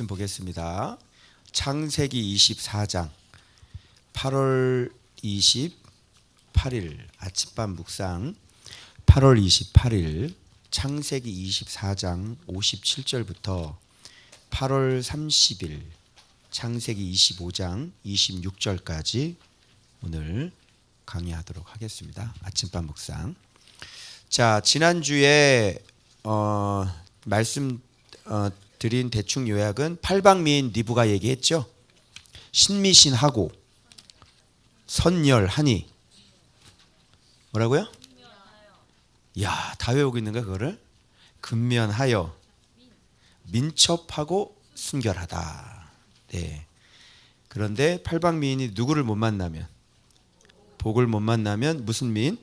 말씀 보겠습니다. 창세기 24장 8월 28일 아침밤 묵상 8월 28일 창세기 24장 57절부터 8월 30일 창세기 25장 26절까지 오늘 강의하도록 하겠습니다. 아침밤 묵상. 자, 지난주에 말씀 드린 대충 요약은 팔방미인 니브가 얘기했죠. 신미신하고 선열하니 뭐라고요? 야, 다 외우고 있는가 그거를? 근면하여 민첩하고 순결하다. 네. 그런데 팔방미인이 누구를 못 만나면, 복을 못 만나면 무슨 미인?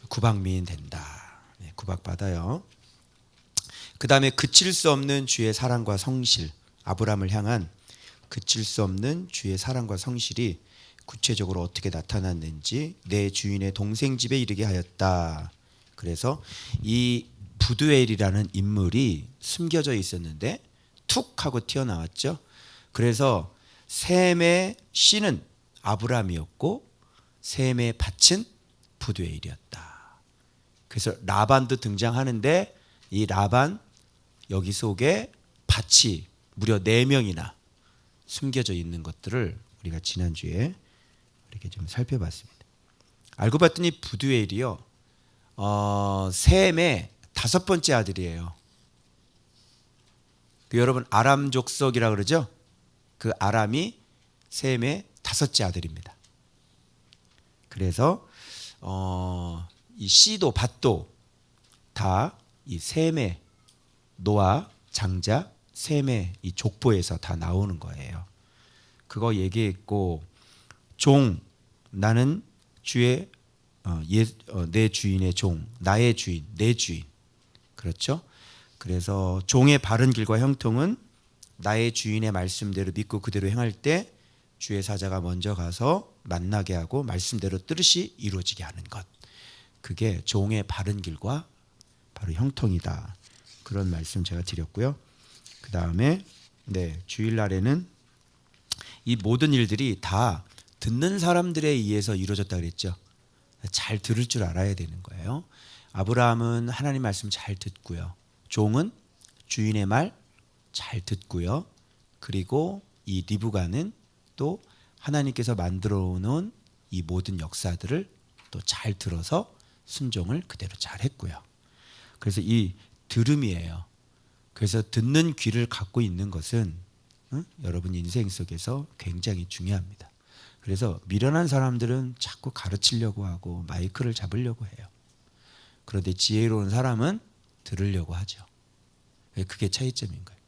구박미인 된다. 네, 구박받아요. 그 다음에 그칠 수 없는 주의 사랑과 성실, 아브라함을 향한 그칠 수 없는 주의 사랑과 성실이 구체적으로 어떻게 나타났는지 내 주인의 동생 집에 이르게 하였다. 그래서 이 부두엘이라는 인물이 숨겨져 있었는데 툭 하고 튀어나왔죠. 그래서 셈의 씨는 아브라함이었고 셈의 밭은 부두엘이었다. 그래서 라반도 등장하는데 이 라반 여기 속에 밭이 무려 4명이나 숨겨져 있는 것들을 우리가 지난주에 이렇게 좀 살펴봤습니다. 알고 봤더니 부두엘이요, 셈의 5번째 아들이에요. 여러분 아람 족속이라 그러죠? 그 아람이 셈의 5째 아들입니다. 그래서 이 씨도 밭도 다 이 셈의 노아 장자 셈의 이 족보에서 다 나오는 거예요. 그거 얘기했고, 종, 나는 주의 내 주인의 종, 나의 주인, 내 주인. 그렇죠? 그래서 종의 바른 길과 형통은 나의 주인의 말씀대로 믿고 그대로 행할 때 주의 사자가 먼저 가서 만나게 하고 말씀대로 뜻이 이루어지게 하는 것. 그게 종의 바른 길과 바로 형통이다. 그런 말씀 제가 드렸고요. 그 다음에 주일날에는 이 모든 일들이 다 듣는 사람들에 의해서 이루어졌다 그랬죠. 잘 들을 줄 알아야 되는 거예요. 아브라함은 하나님 말씀 잘 듣고요. 종은 주인의 말 잘 듣고요. 그리고 이 리브가는 또 하나님께서 만들어 놓은 이 모든 역사들을 또 잘 들어서 순종을 그대로 잘 했고요. 그래서 이 들음이에요. 그래서 듣는 귀를 갖고 있는 것은 여러분 인생 속에서 굉장히 중요합니다. 그래서 미련한 사람들은 자꾸 가르치려고 하고 마이크를 잡으려고 해요. 그런데 지혜로운 사람은 들으려고 하죠. 그게 차이점인 거예요.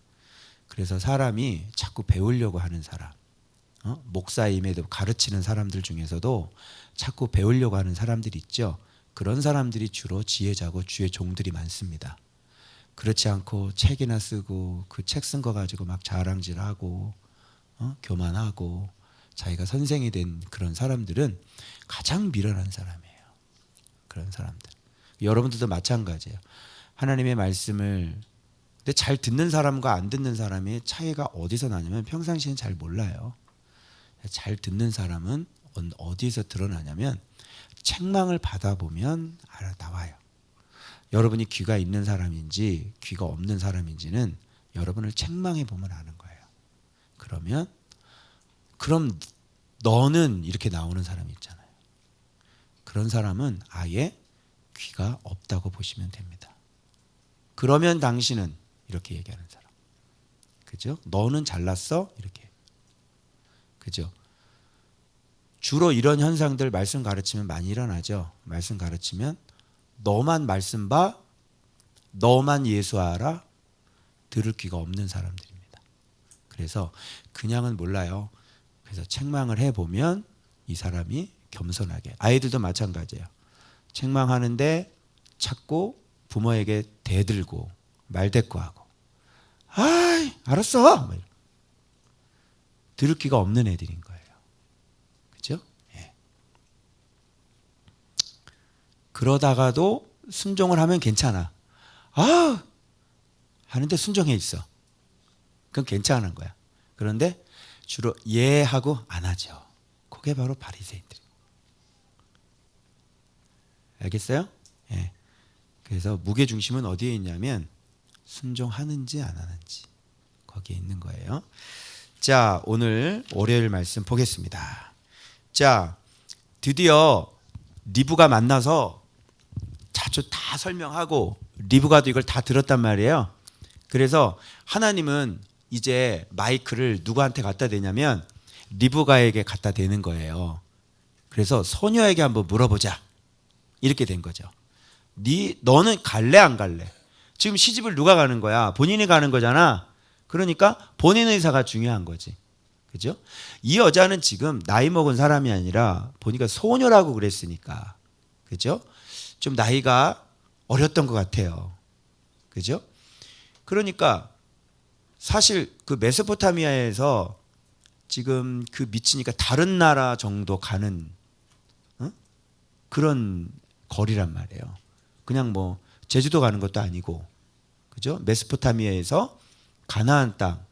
그래서 사람이 자꾸 배우려고 하는 사람, 목사임에도 가르치는 사람들 중에서도 자꾸 배우려고 하는 사람들이 있죠. 그런 사람들이 주로 지혜자고 주의 종들이 많습니다. 그렇지 않고 책이나 쓰고 그 책 쓴 거 가지고 막 자랑질하고 교만하고 자기가 선생이 된 그런 사람들은 가장 미련한 사람이에요. 그런 사람들. 여러분들도 마찬가지예요. 하나님의 말씀을 근데 잘 듣는 사람과 안 듣는 사람의 차이가 어디서 나냐면 평상시엔 잘 몰라요. 잘 듣는 사람은 어디에서 드러나냐면 책망을 받아보면 나와요. 여러분이 귀가 있는 사람인지 귀가 없는 사람인지는 여러분을 책망해 보면 아는 거예요. 그럼 너는 이렇게 나오는 사람이 있잖아요. 그런 사람은 아예 귀가 없다고 보시면 됩니다. 그러면 당신은 이렇게 얘기하는 사람. 그죠? 너는 잘났어? 이렇게. 그죠? 주로 이런 현상들 말씀 가르치면 많이 일어나죠. 말씀 가르치면 너만 말씀 봐, 너만 예수하라, 들을 귀가 없는 사람들입니다. 그래서 그냥은 몰라요. 그래서 책망을 해보면 이 사람이 겸손하게, 아이들도 마찬가지예요. 책망하는데 자꾸 부모에게 대들고 말대꾸하고, 아이 알았어, 들을 귀가 없는 애들인 거예요. 그렇죠? 예. 그러다가도 순종을 하면 괜찮아. 하는데 순종해 있어. 그건 괜찮은 거야. 그런데 주로 예 하고 안 하죠. 그게 바로 바리새인들. 알겠어요? 예. 그래서 무게 중심은 어디에 있냐면 순종하는지 안 하는지 거기에 있는 거예요. 자, 오늘 월요일 말씀 보겠습니다. 자, 드디어 리브가 만나서 자주 다 설명하고 리브가도 이걸 다 들었단 말이에요. 그래서 하나님은 이제 마이크를 누구한테 갖다 대냐면 리브가에게 갖다 대는 거예요. 그래서 소녀에게 한번 물어보자. 이렇게 된 거죠. 너는 갈래 안 갈래? 지금 시집을 누가 가는 거야? 본인이 가는 거잖아. 그러니까 본인 의사가 중요한 거지. 그죠? 이 여자는 지금 나이 먹은 사람이 아니라 보니까 소녀라고 그랬으니까. 그죠? 좀 나이가 어렸던 것 같아요. 그죠? 그러니까 사실 그 메소포타미아에서 지금 그 미치니까 다른 나라 정도 가는 그런 거리란 말이에요. 그냥 뭐 제주도 가는 것도 아니고, 그죠? 메소포타미아에서 가나안 땅,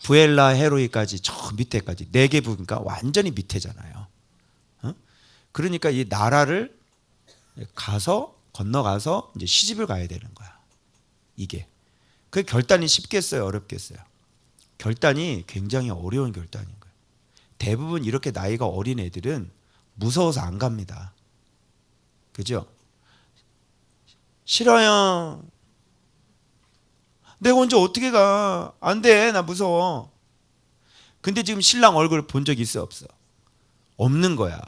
부엘라 헤로이까지 저 밑에까지 네게부니까 완전히 밑에잖아요. 그러니까 이 나라를 건너가서 이제 시집을 가야 되는 거야. 이게 그 결단이 쉽겠어요, 어렵겠어요? 결단이 굉장히 어려운 결단인 거예요. 대부분 이렇게 나이가 어린 애들은 무서워서 안 갑니다. 그죠? 싫어요. 내가 언제 어떻게 가? 안 돼. 나 무서워. 근데 지금 신랑 얼굴 본 적 있어 없어? 없는 거야.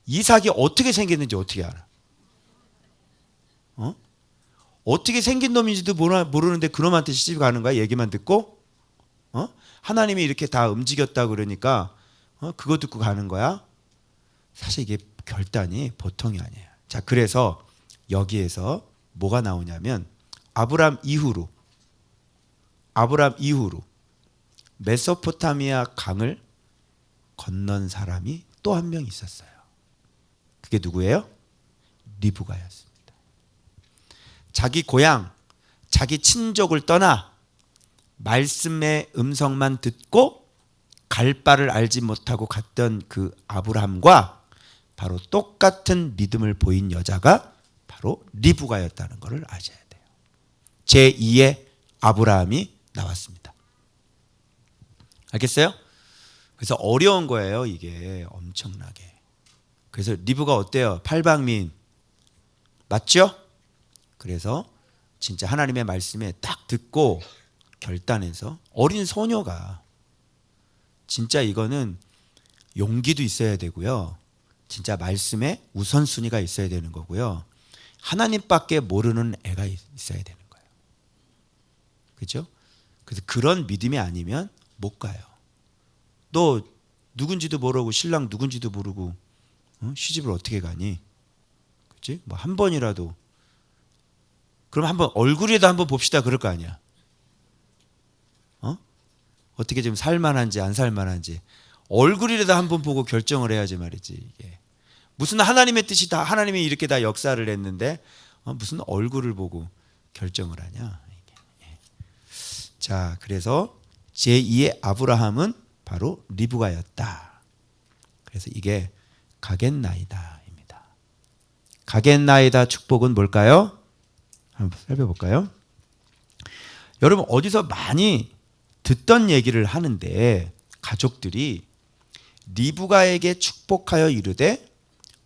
이삭이 어떻게 생겼는지 어떻게 알아? 어떻게 생긴 놈인지도 모르는데 그놈한테 시집 가는 거야? 얘기만 듣고? 하나님이 이렇게 다 움직였다 그러니까 그거 듣고 가는 거야? 사실 이게 결단이 보통이 아니에요. 자, 그래서 여기에서 뭐가 나오냐면 아브람 이후로 메소포타미아 강을 건넌 사람이 또 한 명 있었어요. 그게 누구예요? 리브가였습니다. 자기 고향, 자기 친족을 떠나 말씀의 음성만 듣고 갈 바를 알지 못하고 갔던 그 아브람과 바로 똑같은 믿음을 보인 여자가 바로 리브가였다는 것을 아셔야 돼요. 제2의 아브라함이 나왔습니다. 알겠어요? 그래서 어려운 거예요, 이게 엄청나게. 그래서 리브가 어때요? 팔방미인 맞죠? 그래서 진짜 하나님의 말씀에 딱 듣고 결단해서 어린 소녀가 진짜 이거는 용기도 있어야 되고요. 진짜 말씀에 우선순위가 있어야 되는 거고요. 하나님밖에 모르는 애가 있어야 되는 거예요. 그렇죠? 그래서 그런 믿음이 아니면 못 가요. 너 누군지도 모르고 신랑 누군지도 모르고 시집을 어떻게 가니? 그렇지? 뭐 한 번이라도 그럼 한번 얼굴이라도 한번 봅시다 그럴 거 아니야. 어떻게 좀 살만한지 안 살만한지 얼굴이라도 한번 보고 결정을 해야지 말이지. 이게 무슨 하나님의 뜻이 다 하나님이 이렇게 다 역사를 했는데 무슨 얼굴을 보고 결정을 하냐. 자, 그래서 제2의 아브라함은 바로 리브가였다. 그래서 이게 가겐나이다입니다. 가겐나이다 축복은 뭘까요? 한번 살펴볼까요? 여러분 어디서 많이 듣던 얘기를 하는데 가족들이 리브가에게 축복하여 이르되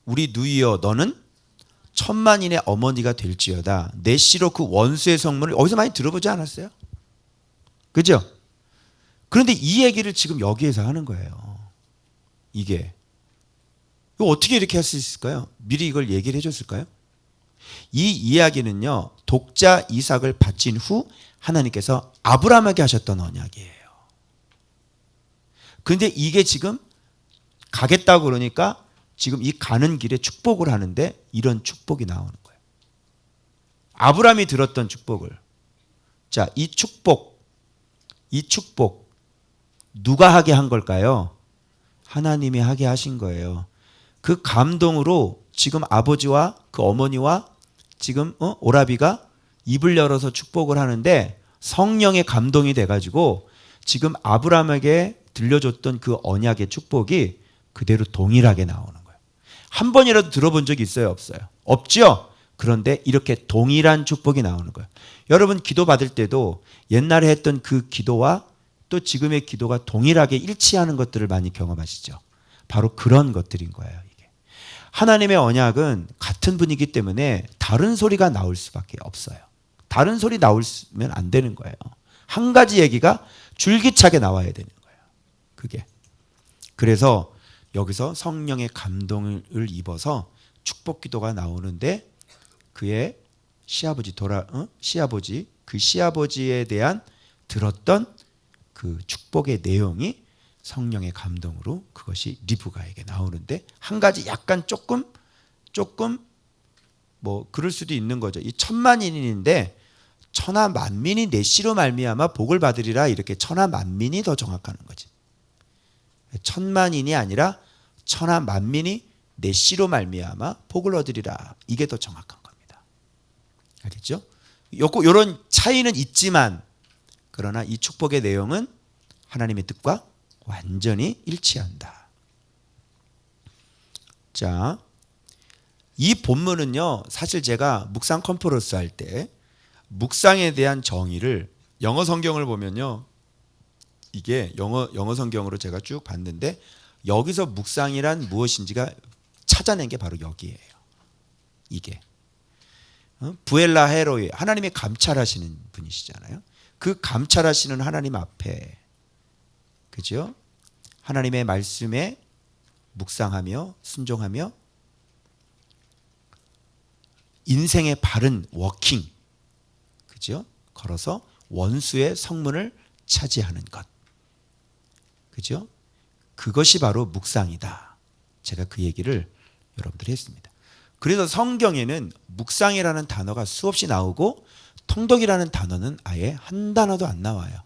우리 누이여 너는 천만인의 어머니가 될지어다. 내 씨로 그 원수의 성문을 어디서 많이 들어보지 않았어요? 그죠? 그런데 이 얘기를 지금 여기에서 하는 거예요. 이게 이거 어떻게 이렇게 할 수 있을까요? 미리 이걸 얘기를 해줬을까요? 이 이야기는요, 독자 이삭을 바친 후 하나님께서 아브라함에게 하셨던 언약이에요. 근데 이게 지금 가겠다고 그러니까 지금 이 가는 길에 축복을 하는데 이런 축복이 나오는 거예요. 아브라함이 들었던 축복을. 자, 이 축복 누가 하게 한 걸까요? 하나님이 하게 하신 거예요. 그 감동으로 지금 아버지와 그 어머니와 지금 오라비가 입을 열어서 축복을 하는데 성령의 감동이 돼가지고 지금 아브라함에게 들려줬던 그 언약의 축복이 그대로 동일하게 나오는 거예요. 한 번이라도 들어본 적이 있어요? 없어요? 없죠? 그런데 이렇게 동일한 축복이 나오는 거예요. 여러분 기도 받을 때도 옛날에 했던 그 기도와 또 지금의 기도가 동일하게 일치하는 것들을 많이 경험하시죠. 바로 그런 것들인 거예요. 이게 하나님의 언약은 같은 분이기 때문에 다른 소리가 나올 수밖에 없어요. 다른 소리 나오면 안 되는 거예요. 한 가지 얘기가 줄기차게 나와야 되는 거예요. 그게. 그래서 여기서 성령의 감동을 입어서 축복 기도가 나오는데 그의 시아버지에 대한 들었던 그 축복의 내용이 성령의 감동으로 그것이 리브가에게 나오는데 한 가지 약간 조금 뭐 그럴 수도 있는 거죠. 이 천만인인데 천하 만민이 내 씨로 말미암아 복을 받으리라 이렇게 천하 만민이 더 정확한 거지. 천만인이 아니라 천하 만민이 내 씨로 말미암아 복을 얻으리라 이게 더 정확한 겁니다. 알겠죠? 이런 차이는 있지만 그러나 이 축복의 내용은 하나님의 뜻과 완전히 일치한다. 자, 이 본문은요. 사실 제가 묵상 컨퍼런스 할 때 묵상에 대한 정의를 영어 성경을 보면요. 이게 영어 성경으로 제가 쭉 봤는데 여기서 묵상이란 무엇인지가 찾아낸 게 바로 여기예요. 이게 부엘라 헤로이 하나님이 감찰하시는 분이시잖아요. 그 감찰하시는 하나님 앞에 그죠? 하나님의 말씀에 묵상하며 순종하며 인생의 바른 워킹 그죠? 걸어서 원수의 성문을 차지하는 것 그죠? 그것이 바로 묵상이다. 제가 그 얘기를 여러분들이 했습니다. 그래서 성경에는 묵상이라는 단어가 수없이 나오고 통독이라는 단어는 아예 한 단어도 안 나와요.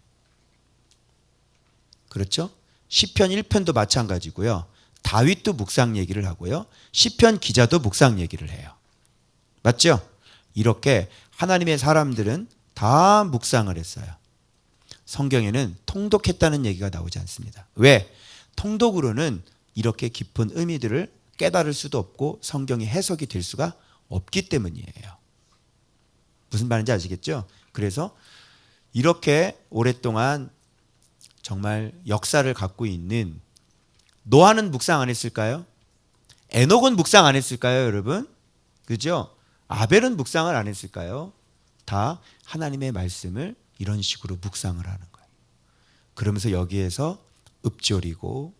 그렇죠? 시편 1편도 마찬가지고요. 다윗도 묵상 얘기를 하고요. 시편 기자도 묵상 얘기를 해요. 맞죠? 이렇게 하나님의 사람들은 다 묵상을 했어요. 성경에는 통독했다는 얘기가 나오지 않습니다. 왜? 통독으로는 이렇게 깊은 의미들을 깨달을 수도 없고 성경이 해석이 될 수가 없기 때문이에요. 무슨 말인지 아시겠죠? 그래서 이렇게 오랫동안 정말 역사를 갖고 있는 노아는 묵상 안 했을까요? 에녹은 묵상 안 했을까요, 여러분? 그죠? 아벨은 묵상을 안 했을까요? 다 하나님의 말씀을 이런 식으로 묵상을 하는 거예요. 그러면서 여기에서 읊조리고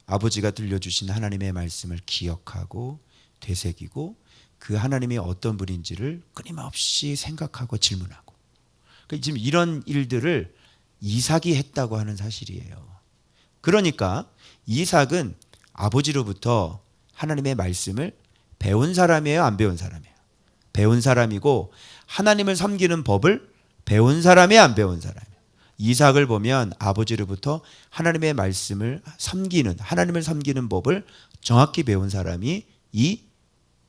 아버지가 들려주신 하나님의 말씀을 기억하고 되새기고 그 하나님이 어떤 분인지를 끊임없이 생각하고 질문하고 지금 이런 일들을 이삭이 했다고 하는 사실이에요. 그러니까 이삭은 아버지로부터 하나님의 말씀을 배운 사람이에요? 안 배운 사람이에요? 배운 사람이고 하나님을 섬기는 법을 배운 사람이에요? 안 배운 사람이에요? 이삭을 보면 아버지로부터 하나님의 말씀을 섬기는 하나님을 섬기는 법을 정확히 배운 사람이 이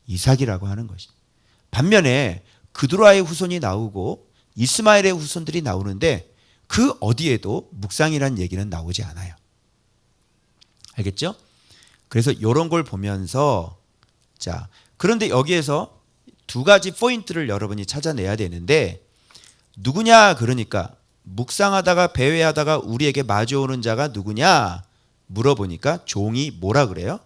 이삭이라고 하는 것입니다. 반면에 그두라의 후손이 나오고 이스마엘의 후손들이 나오는데 그 어디에도 묵상이라는 얘기는 나오지 않아요. 알겠죠? 그래서 이런 걸 보면서 자 그런데 여기에서 두 가지 포인트를 여러분이 찾아내야 되는데 누구냐 그러니까 묵상하다가 배회하다가 우리에게 마주오는 자가 누구냐 물어보니까 종이 뭐라 그래요?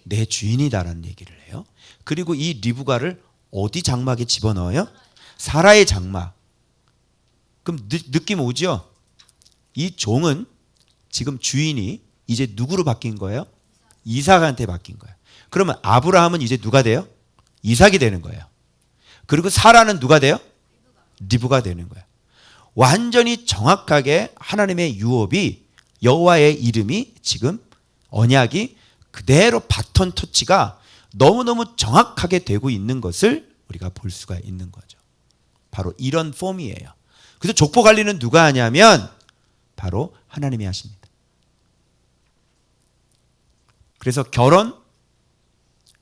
내 주인이다라는 얘기를 해요. 그리고 이 리브가를 어디 장막에 집어넣어요? 사라의 장막. 그럼 느낌 오죠? 이 종은 지금 주인이 이제 누구로 바뀐 거예요? 이삭한테 바뀐 거예요. 그러면 아브라함은 이제 누가 돼요? 이삭이 되는 거예요. 그리고 사라는 누가 돼요? 리브가 되는 거예요. 완전히 정확하게 하나님의 유업이 여호와의 이름이 지금 언약이 그대로 바톤 터치가 너무너무 정확하게 되고 있는 것을 우리가 볼 수가 있는 거죠. 바로 이런 폼이에요. 그래서 족보 관리는 누가 하냐면 바로 하나님이 하십니다. 그래서 결혼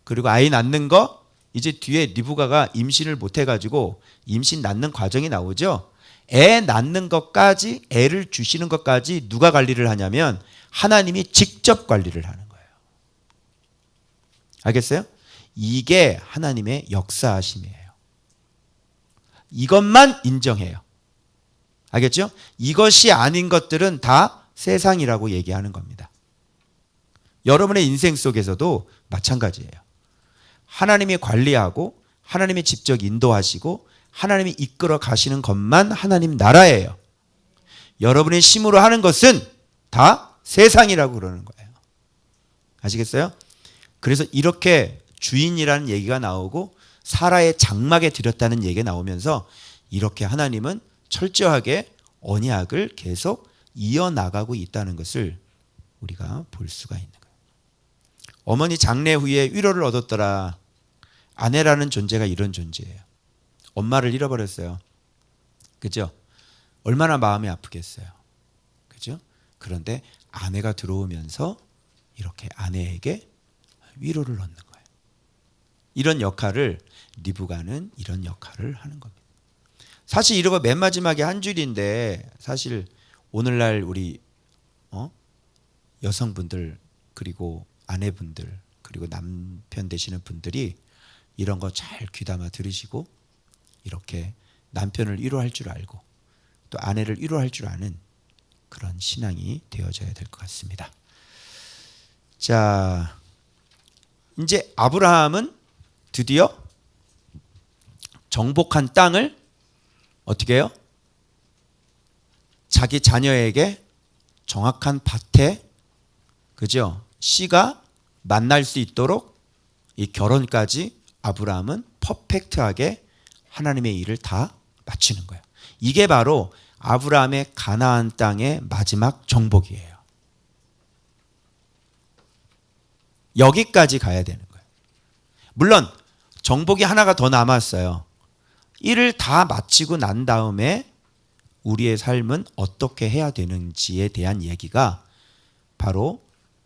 그리고 아이 낳는 거 이제 뒤에 리브가가 임신을 못 해가지고 임신 낳는 과정이 나오죠. 애 낳는 것까지, 애를 주시는 것까지 누가 관리를 하냐면 하나님이 직접 관리를 하는 거예요. 알겠어요? 이게 하나님의 역사하심이에요. 이것만 인정해요. 알겠죠? 이것이 아닌 것들은 다 세상이라고 얘기하는 겁니다. 여러분의 인생 속에서도 마찬가지예요. 하나님이 관리하고 하나님이 직접 인도하시고 하나님이 이끌어 가시는 것만 하나님 나라예요. 여러분의 힘으로 하는 것은 다 세상이라고 그러는 거예요. 아시겠어요? 그래서 이렇게 주인이라는 얘기가 나오고 사라의 장막에 들였다는 얘기가 나오면서 이렇게 하나님은 철저하게 언약을 계속 이어나가고 있다는 것을 우리가 볼 수가 있는 거예요. 어머니 장례 후에 위로를 얻었더라. 아내라는 존재가 이런 존재예요. 엄마를 잃어버렸어요. 그죠? 얼마나 마음이 아프겠어요. 그죠? 그런데 아내가 들어오면서 이렇게 아내에게 위로를 얻는 거예요. 이런 역할을 리브가는 이런 역할을 하는 겁니다. 사실 이러고 맨 마지막에 한 줄인데 사실 오늘날 우리 여성분들 그리고 아내분들 그리고 남편 되시는 분들이 이런 거 잘 귀담아 들으시고 이렇게 남편을 위로할 줄 알고 또 아내를 위로할 줄 아는 그런 신앙이 되어져야 될 것 같습니다. 자, 이제 아브라함은 드디어 정복한 땅을 어떻게 해요? 자기 자녀에게 정확한 밭에 그죠? 씨가 만날 수 있도록 이 결혼까지 아브라함은 퍼펙트하게 하나님의 일을 다 마치는 거예요. 이게 바로 아브라함의 가나안 땅의 마지막 정복이에요. 여기까지 가야 되는 거예요. 물론 정복이 하나가 더 남았어요. 일을 다 마치고 난 다음에 우리의 삶은 어떻게 해야 되는지에 대한 얘기가 바로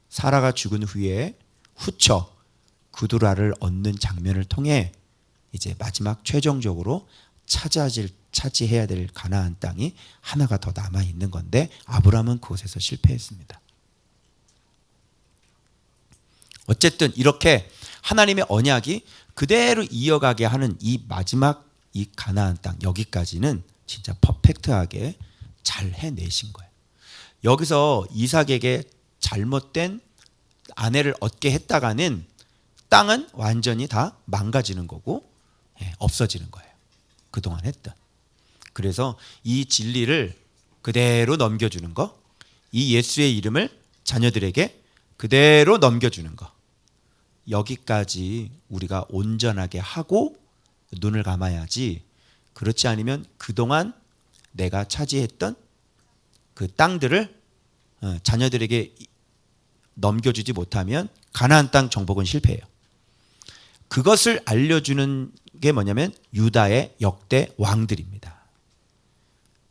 사라가 죽은 후에 후처 그두라를 얻는 장면을 통해 이제 마지막 최종적으로 차지해야 될 가나안 땅이 하나가 더 남아 있는 건데 아브라함은 그곳에서 실패했습니다. 어쨌든 이렇게 하나님의 언약이 그대로 이어가게 하는 이 마지막 이 가나안 땅 여기까지는 진짜 퍼펙트하게 잘 해내신 거예요. 여기서 이삭에게 잘못된 아내를 얻게 했다가는 땅은 완전히 다 망가지는 거고 없어지는 거예요. 그동안 했던. 그래서 이 진리를 그대로 넘겨주는 거, 이 예수의 이름을 자녀들에게 그대로 넘겨주는 거, 여기까지 우리가 온전하게 하고 눈을 감아야지. 그렇지 않으면 그동안 내가 차지했던 그 땅들을 자녀들에게 넘겨주지 못하면 가나안 땅 정복은 실패해요. 그것을 알려주는 게 뭐냐면 유다의 역대 왕들입니다.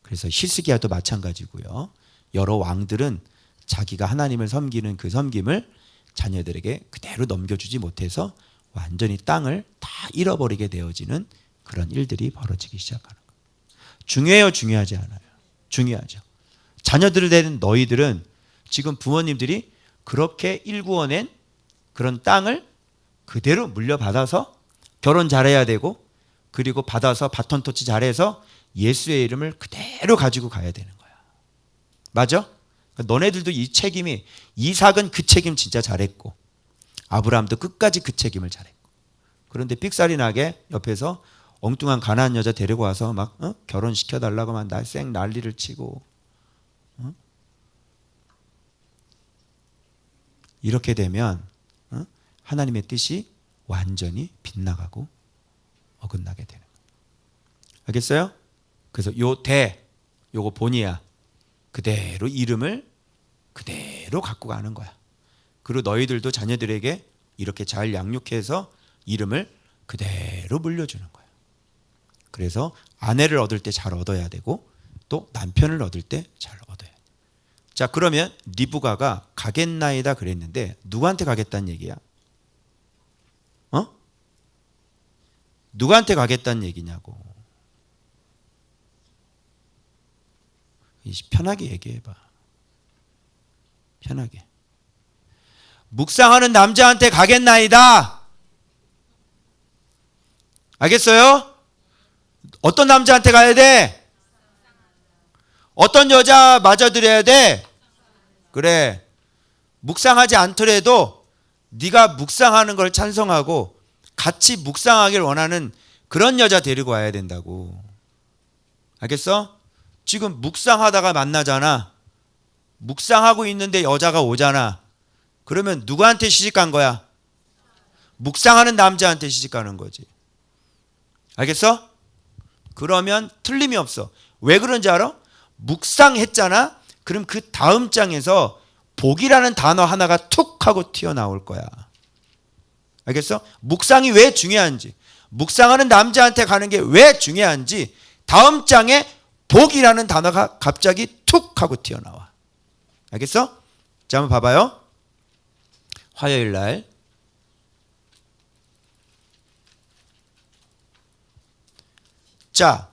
그래서 히스기야도 마찬가지고요. 여러 왕들은 자기가 하나님을 섬기는 그 섬김을 자녀들에게 그대로 넘겨주지 못해서 완전히 땅을 다 잃어버리게 되어지는 그런 일들이 벌어지기 시작하는 거예요. 중요해요? 중요하지 않아요? 중요하죠. 자녀들을 낸 너희들은 지금 부모님들이 그렇게 일구어낸 그런 땅을 그대로 물려받아서 결혼 잘해야 되고 그리고 받아서 바톤 터치 잘해서 예수의 이름을 그대로 가지고 가야 되는 거야. 맞아? 너네들도 이 책임이 이삭은 그 책임 진짜 잘했고 아브라함도 끝까지 그 책임을 잘했고 그런데 삑살이 나게 옆에서 엉뚱한 가난한 여자 데리고 와서 막 결혼시켜달라고 막 쌩 난리를 치고 이렇게 되면 하나님의 뜻이 완전히 빗나가고 어긋나게 되는 거예요. 알겠어요? 그래서 요거 본이야. 그대로 이름을 그대로 갖고 가는 거야. 그리고 너희들도 자녀들에게 이렇게 잘 양육해서 이름을 그대로 물려주는 거야. 그래서 아내를 얻을 때 잘 얻어야 되고 또 남편을 얻을 때 잘 얻어야 돼. 자, 그러면 리브가가 가겠나이다 그랬는데 누구한테 가겠다는 얘기야? 누구한테 가겠다는 얘기냐고. 편하게 얘기해봐. 편하게. 묵상하는 남자한테 가겠나이다. 알겠어요? 어떤 남자한테 가야 돼? 어떤 여자 맞아들여야 돼? 그래. 묵상하지 않더라도 네가 묵상하는 걸 찬성하고 같이 묵상하길 원하는 그런 여자 데리고 와야 된다고. 알겠어? 지금 묵상하다가 만나잖아. 묵상하고 있는데 여자가 오잖아. 그러면 누구한테 시집간 거야? 묵상하는 남자한테 시집가는 거지. 알겠어? 그러면 틀림이 없어. 왜 그런지 알아? 묵상했잖아. 그럼 그 다음 장에서 복이라는 단어 하나가 툭 하고 튀어나올 거야. 알겠어? 묵상이 왜 중요한지, 묵상하는 남자한테 가는 게 왜 중요한지 다음 장에 복이라는 단어가 갑자기 툭 하고 튀어나와. 알겠어? 자, 한번 봐봐요. 화요일 날. 자,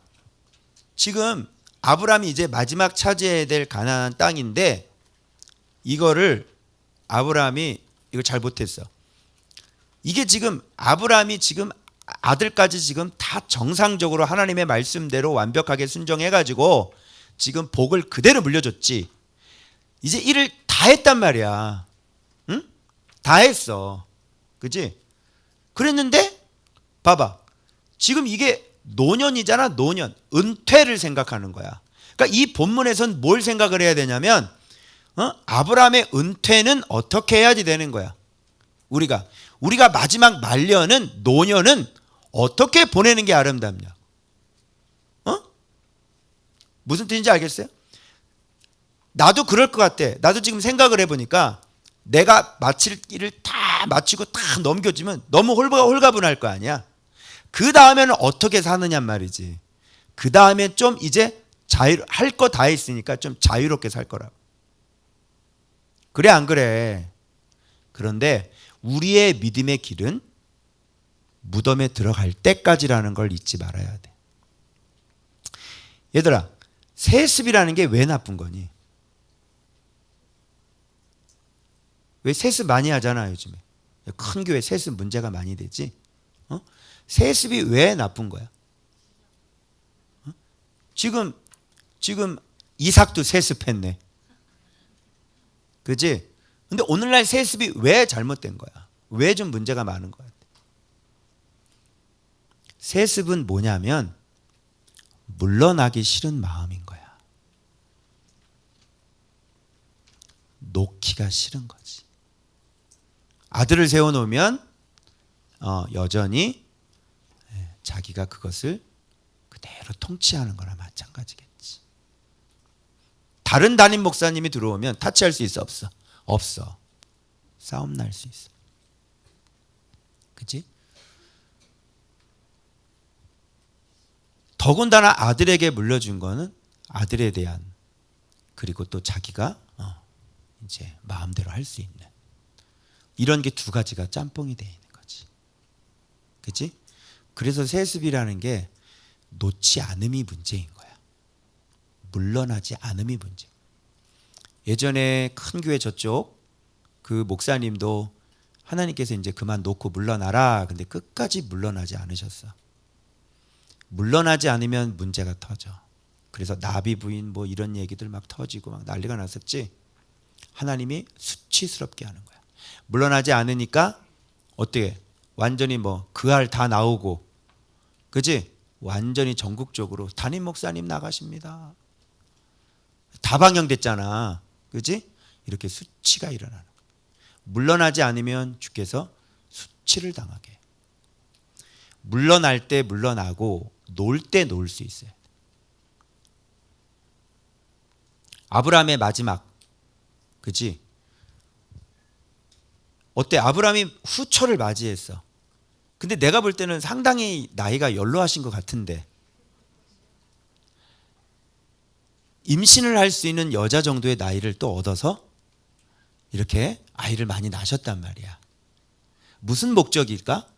지금 아브라함이 이제 마지막 차지해야 될 가나안 땅인데 이거를 아브라함이 이거 잘 못했어. 이게 지금 아브라함이 지금 아들까지 지금 다 정상적으로 하나님의 말씀대로 완벽하게 순종해가지고 지금 복을 그대로 물려줬지. 이제 일을 다 했단 말이야. 응? 다 했어. 그치? 그랬는데 봐봐. 지금 이게 노년이잖아. 노년. 은퇴를 생각하는 거야. 그러니까 이 본문에선 뭘 생각을 해야 되냐면 아브라함의 은퇴는 어떻게 해야지 되는 거야. 우리가 마지막 말년은, 노년은 어떻게 보내는 게 아름답냐. 무슨 뜻인지 알겠어요? 나도 그럴 것 같아. 나도 지금 생각을 해보니까 내가 마칠 일을 다 마치고 다 넘겨주면 너무 홀가분할 거 아니야. 그 다음에는 어떻게 사느냐 말이지. 그 다음에 좀 이제 할 거 다 했으니까 좀 자유롭게 살 거라고. 그래 안 그래? 그런데 우리의 믿음의 길은 무덤에 들어갈 때까지라는 걸 잊지 말아야 돼. 얘들아, 세습이라는 게 왜 나쁜 거니? 왜 세습 많이 하잖아 요즘에. 큰 교회 세습 문제가 많이 되지. 세습이 왜 나쁜 거야? 지금 이삭도 세습했네. 그지? 근데 오늘날 세습이 왜 잘못된 거야? 왜 좀 문제가 많은 거야? 세습은 뭐냐면 물러나기 싫은 마음인 거야. 놓기가 싫은 거지. 아들을 세워놓으면 여전히 자기가 그것을 그대로 통치하는 거나 마찬가지겠지. 다른 담임 목사님이 들어오면 타치할 수 있어? 없어? 없어. 싸움 날 수 있어. 그치? 더군다나 아들에게 물려준 거는 아들에 대한, 그리고 또 자기가 이제 마음대로 할 수 있는, 이런 게 두 가지가 짬뽕이 되어 있는 거지. 그치? 그래서 세습이라는 게 놓지 않음이 문제인 거야. 물러나지 않음이 문제. 예전에 큰 교회 저쪽 그 목사님도 하나님께서 이제 그만 놓고 물러나라. 근데 끝까지 물러나지 않으셨어. 물러나지 않으면 문제가 터져. 그래서 나비 부인 뭐 이런 얘기들 막 터지고 막 난리가 났었지. 하나님이 수치스럽게 하는 거야. 물러나지 않으니까 어떻게? 완전히 뭐 그 알 다 나오고, 그지? 완전히 전국적으로 담임 목사님 나가십니다. 다방영됐잖아. 그지? 이렇게 수치가 일어나는 거야. 물러나지 않으면 주께서 수치를 당하게 해. 물러날 때 물러나고 놀 때 놀 수 있어요. 아브라함의 마지막, 그지? 어때? 아브라함이 후처를 맞이했어. 근데 내가 볼 때는 상당히 나이가 연로하신 것 같은데, 임신을 할 수 있는 여자 정도의 나이를 또 얻어서 이렇게 아이를 많이 낳으셨단 말이야. 무슨 목적일까?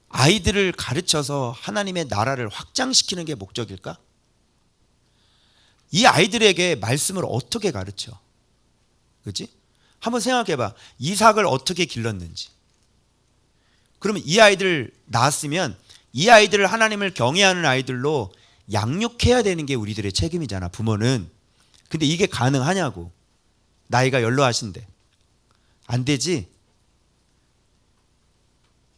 아이들을 가르쳐서 하나님의 나라를 확장시키는 게 목적일까? 이 아이들에게 말씀을 어떻게 가르쳐? 그렇지? 한번 생각해봐. 이삭을 어떻게 길렀는지. 그러면 이 아이들 낳았으면 이 아이들을 하나님을 경외하는 아이들로 양육해야 되는 게 우리들의 책임이잖아, 부모는. 근데 이게 가능하냐고. 나이가 연로하신데. 안 되지?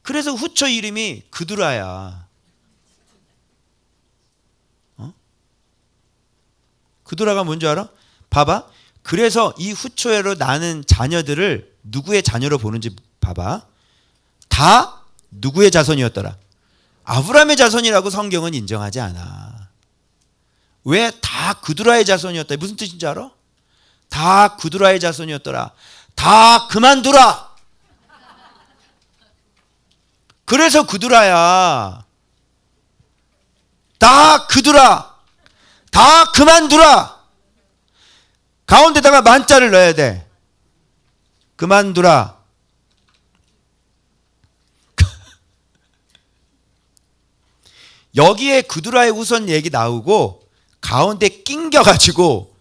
그래서 후처 이름이 그두라야. 그두라가 뭔지 알아? 봐봐. 그래서 이 후초에로 나는 자녀들을 누구의 자녀로 보는지 봐봐. 다 누구의 자손이었더라? 아브라함의 자손이라고 성경은 인정하지 않아. 왜 다 그두라의 자손이었다? 무슨 뜻인지 알아? 다 그두라의 자손이었더라. 다 그만두라. 그래서 그두라야. 다 그두라. 다 그만두라. 가운데다가 만자를 넣어야 돼. 그만두라. 여기에 그두라의 후손 얘기 나오고 가운데 낑겨가지고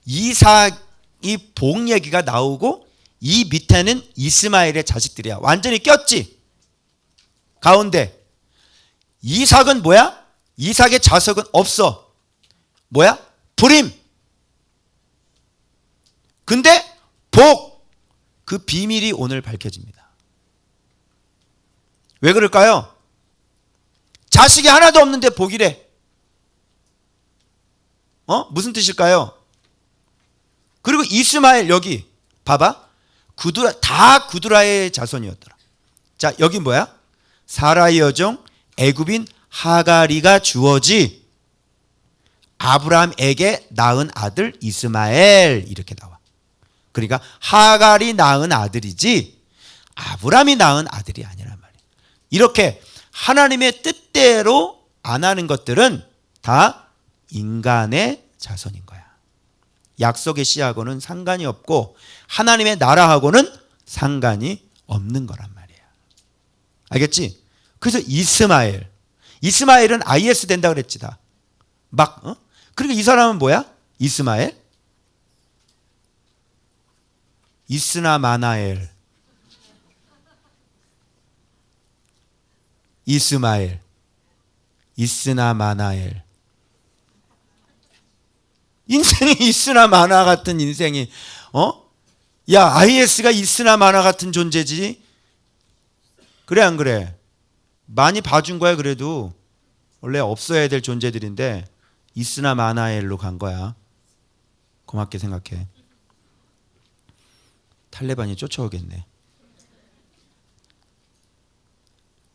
이삭이 복 얘기가 나오고 이 밑에는 이스마엘의 자식들이야. 완전히 꼈지. 가운데 이삭은 뭐야? 이삭의 자석은 없어. 뭐야? 불임. 근데 복. 그 비밀이 오늘 밝혀집니다. 왜 그럴까요? 자식이 하나도 없는데 복이래. 무슨 뜻일까요? 그리고 이스마엘 여기 봐봐. 구두라, 다 구두라의 자손이었더라. 자, 여기 뭐야? 사라의 여종 애굽인 하가리가 주어지 아브라함에게 낳은 아들 이스마엘 이렇게 나와. 그러니까 하갈이 낳은 아들이지 아브라함이 낳은 아들이 아니란 말이에요. 이렇게 하나님의 뜻대로 안 하는 것들은 다 인간의 자손인 거야. 약속의 씨하고는 상관이 없고 하나님의 나라하고는 상관이 없는 거란 말이야. 알겠지? 그래서 이스마엘은 IS 된다 그랬지 다. 그리고 이 사람은 뭐야? 이스마엘? 이스나 마나엘. 이스마엘. 이스나 마나엘. 인생이 이스나 마나 같은 인생이 야, IS가 이스나 마나 같은 존재지. 그래 안 그래? 많이 봐준 거야. 그래도 원래 없어야 될 존재들인데 이스나 마나엘로 간 거야. 고맙게 생각해. 탈레반이 쫓아오겠네.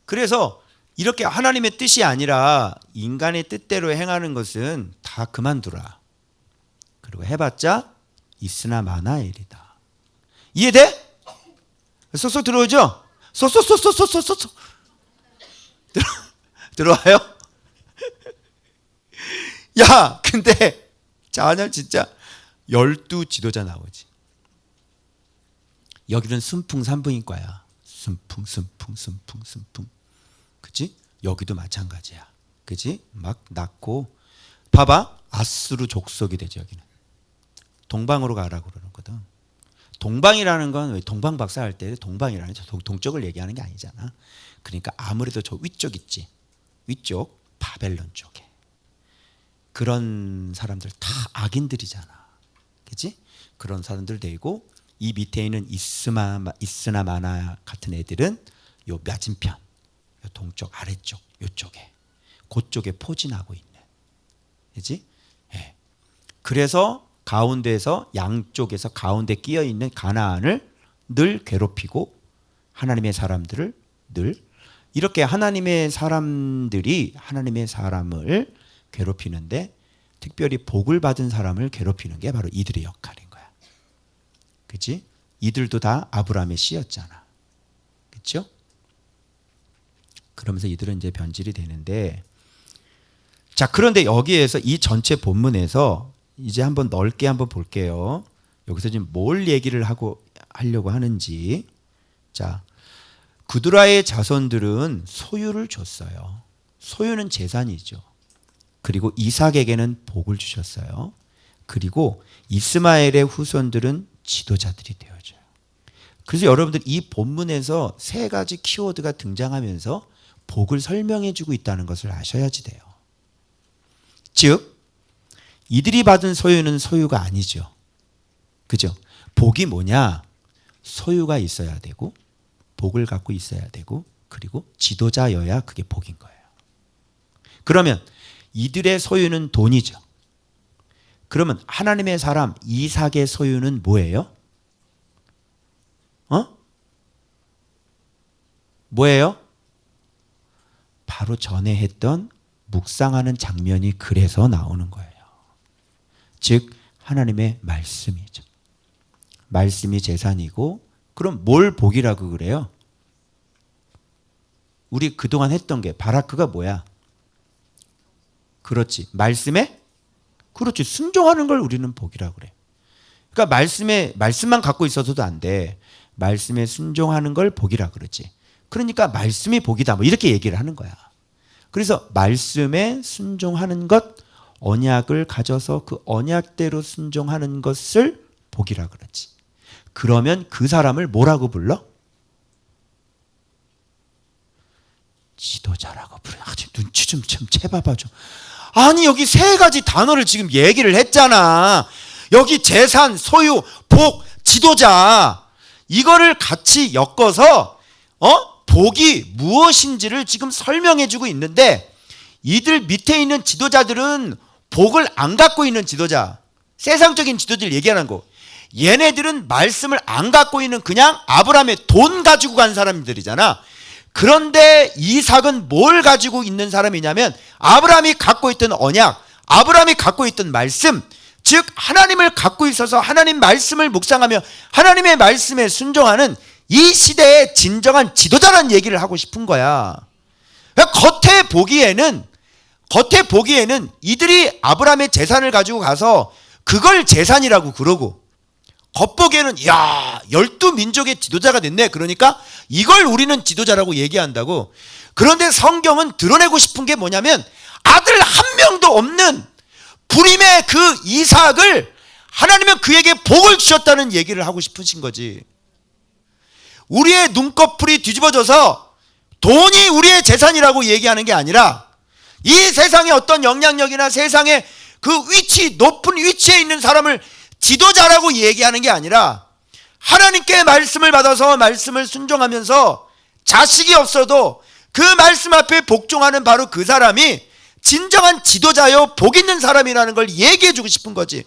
그래서 이렇게 하나님의 뜻이 아니라 인간의 뜻대로 행하는 것은 다 그만두라. 그리고 해봤자 이스나 마나엘이다. 이해돼? 쏙쏙 들어오죠? 쏙쏙쏙쏙쏙쏙쏙 들어와요? 야, 근데 자녀 진짜 12 지도자 나오지. 여기는 순풍산부인과야. 순풍. 그치? 여기도 마찬가지야. 그치? 막 낳고 봐봐. 아수르 족속이 되지. 여기는 동방으로 가라고 그러는 거든. 동방이라는 건 왜 동방박사 할 때 동방이라는 동쪽을 얘기하는 게 아니잖아. 그러니까 아무래도 저 위쪽 있지. 위쪽 바벨론 쪽에 그런 사람들 다 악인들이잖아. 그치? 그런 사람들 되고 이 밑에 있는 이스나 마나 같은 애들은 요 맞은편, 요 동쪽 아래쪽 요쪽에 그쪽에 포진하고 있는. 그렇지? 예. 그래서 가운데에서 양쪽에서 가운데 끼어 있는 가나안을 늘 괴롭히고 하나님의 사람들을 늘 이렇게 하나님의 사람들이 하나님의 사람을 괴롭히는데 특별히 복을 받은 사람을 괴롭히는 게 바로 이들의 역할인 거야. 그렇지? 이들도 다 아브라함의 씨였잖아. 그렇죠? 그러면서 이들은 이제 변질이 되는데, 자, 그런데 여기에서 이 전체 본문에서 이제 한번 넓게 한번 볼게요. 여기서 지금 뭘 얘기를 하려고 하는지. 자, 구두라의 자손들은 소유를 줬어요. 소유는 재산이죠. 그리고 이삭에게는 복을 주셨어요. 그리고 이스마엘의 후손들은 지도자들이 되어져요. 그래서 여러분들 이 본문에서 세 가지 키워드가 등장하면서 복을 설명해 주고 있다는 것을 아셔야지 돼요. 즉 이들이 받은 소유는 소유가 아니죠. 그죠? 복이 뭐냐? 소유가 있어야 되고 복을 갖고 있어야 되고 그리고 지도자여야 그게 복인 거예요. 그러면 이들의 소유는 돈이죠. 그러면 하나님의 사람 이삭의 소유는 뭐예요? 뭐예요? 바로 전에 했던 묵상하는 장면이 그래서 나오는 거예요. 즉 하나님의 말씀이죠. 말씀이 재산이고 그럼 뭘 복이라고 그래요? 우리 그동안 했던 게 바라크가 뭐야? 그렇지. 말씀에 그렇지. 순종하는 걸 우리는 복이라고 그래. 그러니까 말씀만 갖고 있어서도 안 돼. 말씀에 순종하는 걸 복이라 그러지. 그러니까 말씀이 복이다. 뭐 이렇게 얘기를 하는 거야. 그래서 말씀에 순종하는 것, 언약을 가져서 그 언약대로 순종하는 것을 복이라 그러지. 그러면 그 사람을 뭐라고 불러? 지도자라고 불러. 눈치 좀 채봐봐 좀. 아니 여기 세 가지 단어를 지금 얘기를 했잖아. 여기 재산, 소유, 복, 지도자 이거를 같이 엮어서 복이 무엇인지를 지금 설명해 주고 있는데 이들 밑에 있는 지도자들은 복을 안 갖고 있는 지도자, 세상적인 지도자를 얘기하는 거. 얘네들은 말씀을 안 갖고 있는 그냥 아브라함의 돈 가지고 간 사람들이잖아. 그런데 이삭은 뭘 가지고 있는 사람이냐면 아브라함이 갖고 있던 언약, 아브라함이 갖고 있던 말씀, 즉 하나님을 갖고 있어서 하나님 말씀을 묵상하며 하나님의 말씀에 순종하는 이 시대의 진정한 지도자라는 얘기를 하고 싶은 거야. 그러니까 겉에 보기에는 이들이 아브라함의 재산을 가지고 가서 그걸 재산이라고 그러고 겉보기에는 야 12민족의 지도자가 됐네. 그러니까 이걸 우리는 지도자라고 얘기한다고. 그런데 성경은 드러내고 싶은 게 뭐냐면 아들 한 명도 없는 불임의 그 이삭을 하나님은 그에게 복을 주셨다는 얘기를 하고 싶으신 거지. 우리의 눈꺼풀이 뒤집어져서 돈이 우리의 재산이라고 얘기하는 게 아니라 이 세상의 어떤 영향력이나 세상의 그 높은 위치에 있는 사람을 지도자라고 얘기하는 게 아니라 하나님께 말씀을 받아서 말씀을 순종하면서 자식이 없어도 그 말씀 앞에 복종하는 바로 그 사람이 진정한 지도자요 복 있는 사람이라는 걸 얘기해 주고 싶은 거지.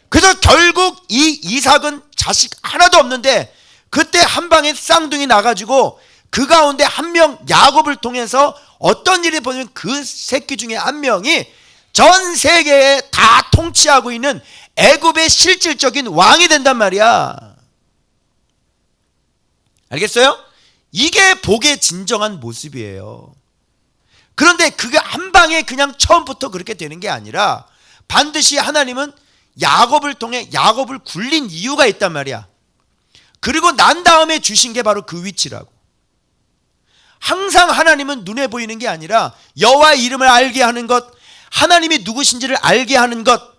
그래서 결국 이 이삭은 자식 하나도 없는데 그때 한 방에 쌍둥이 나가지고 그 가운데 한 명 야곱을 통해서 어떤 일이 보면 그 새끼 중에 한 명이 전 세계에 다 통치하고 있는 애굽의 실질적인 왕이 된단 말이야. 알겠어요? 이게 복의 진정한 모습이에요. 그런데 그게 한 방에 그냥 처음부터 그렇게 되는 게 아니라 반드시 하나님은 야곱을 통해 야곱을 굴린 이유가 있단 말이야. 그리고 난 다음에 주신 게 바로 그 위치라고. 항상 하나님은 눈에 보이는 게 아니라 여호와의 이름을 알게 하는 것, 하나님이 누구신지를 알게 하는 것,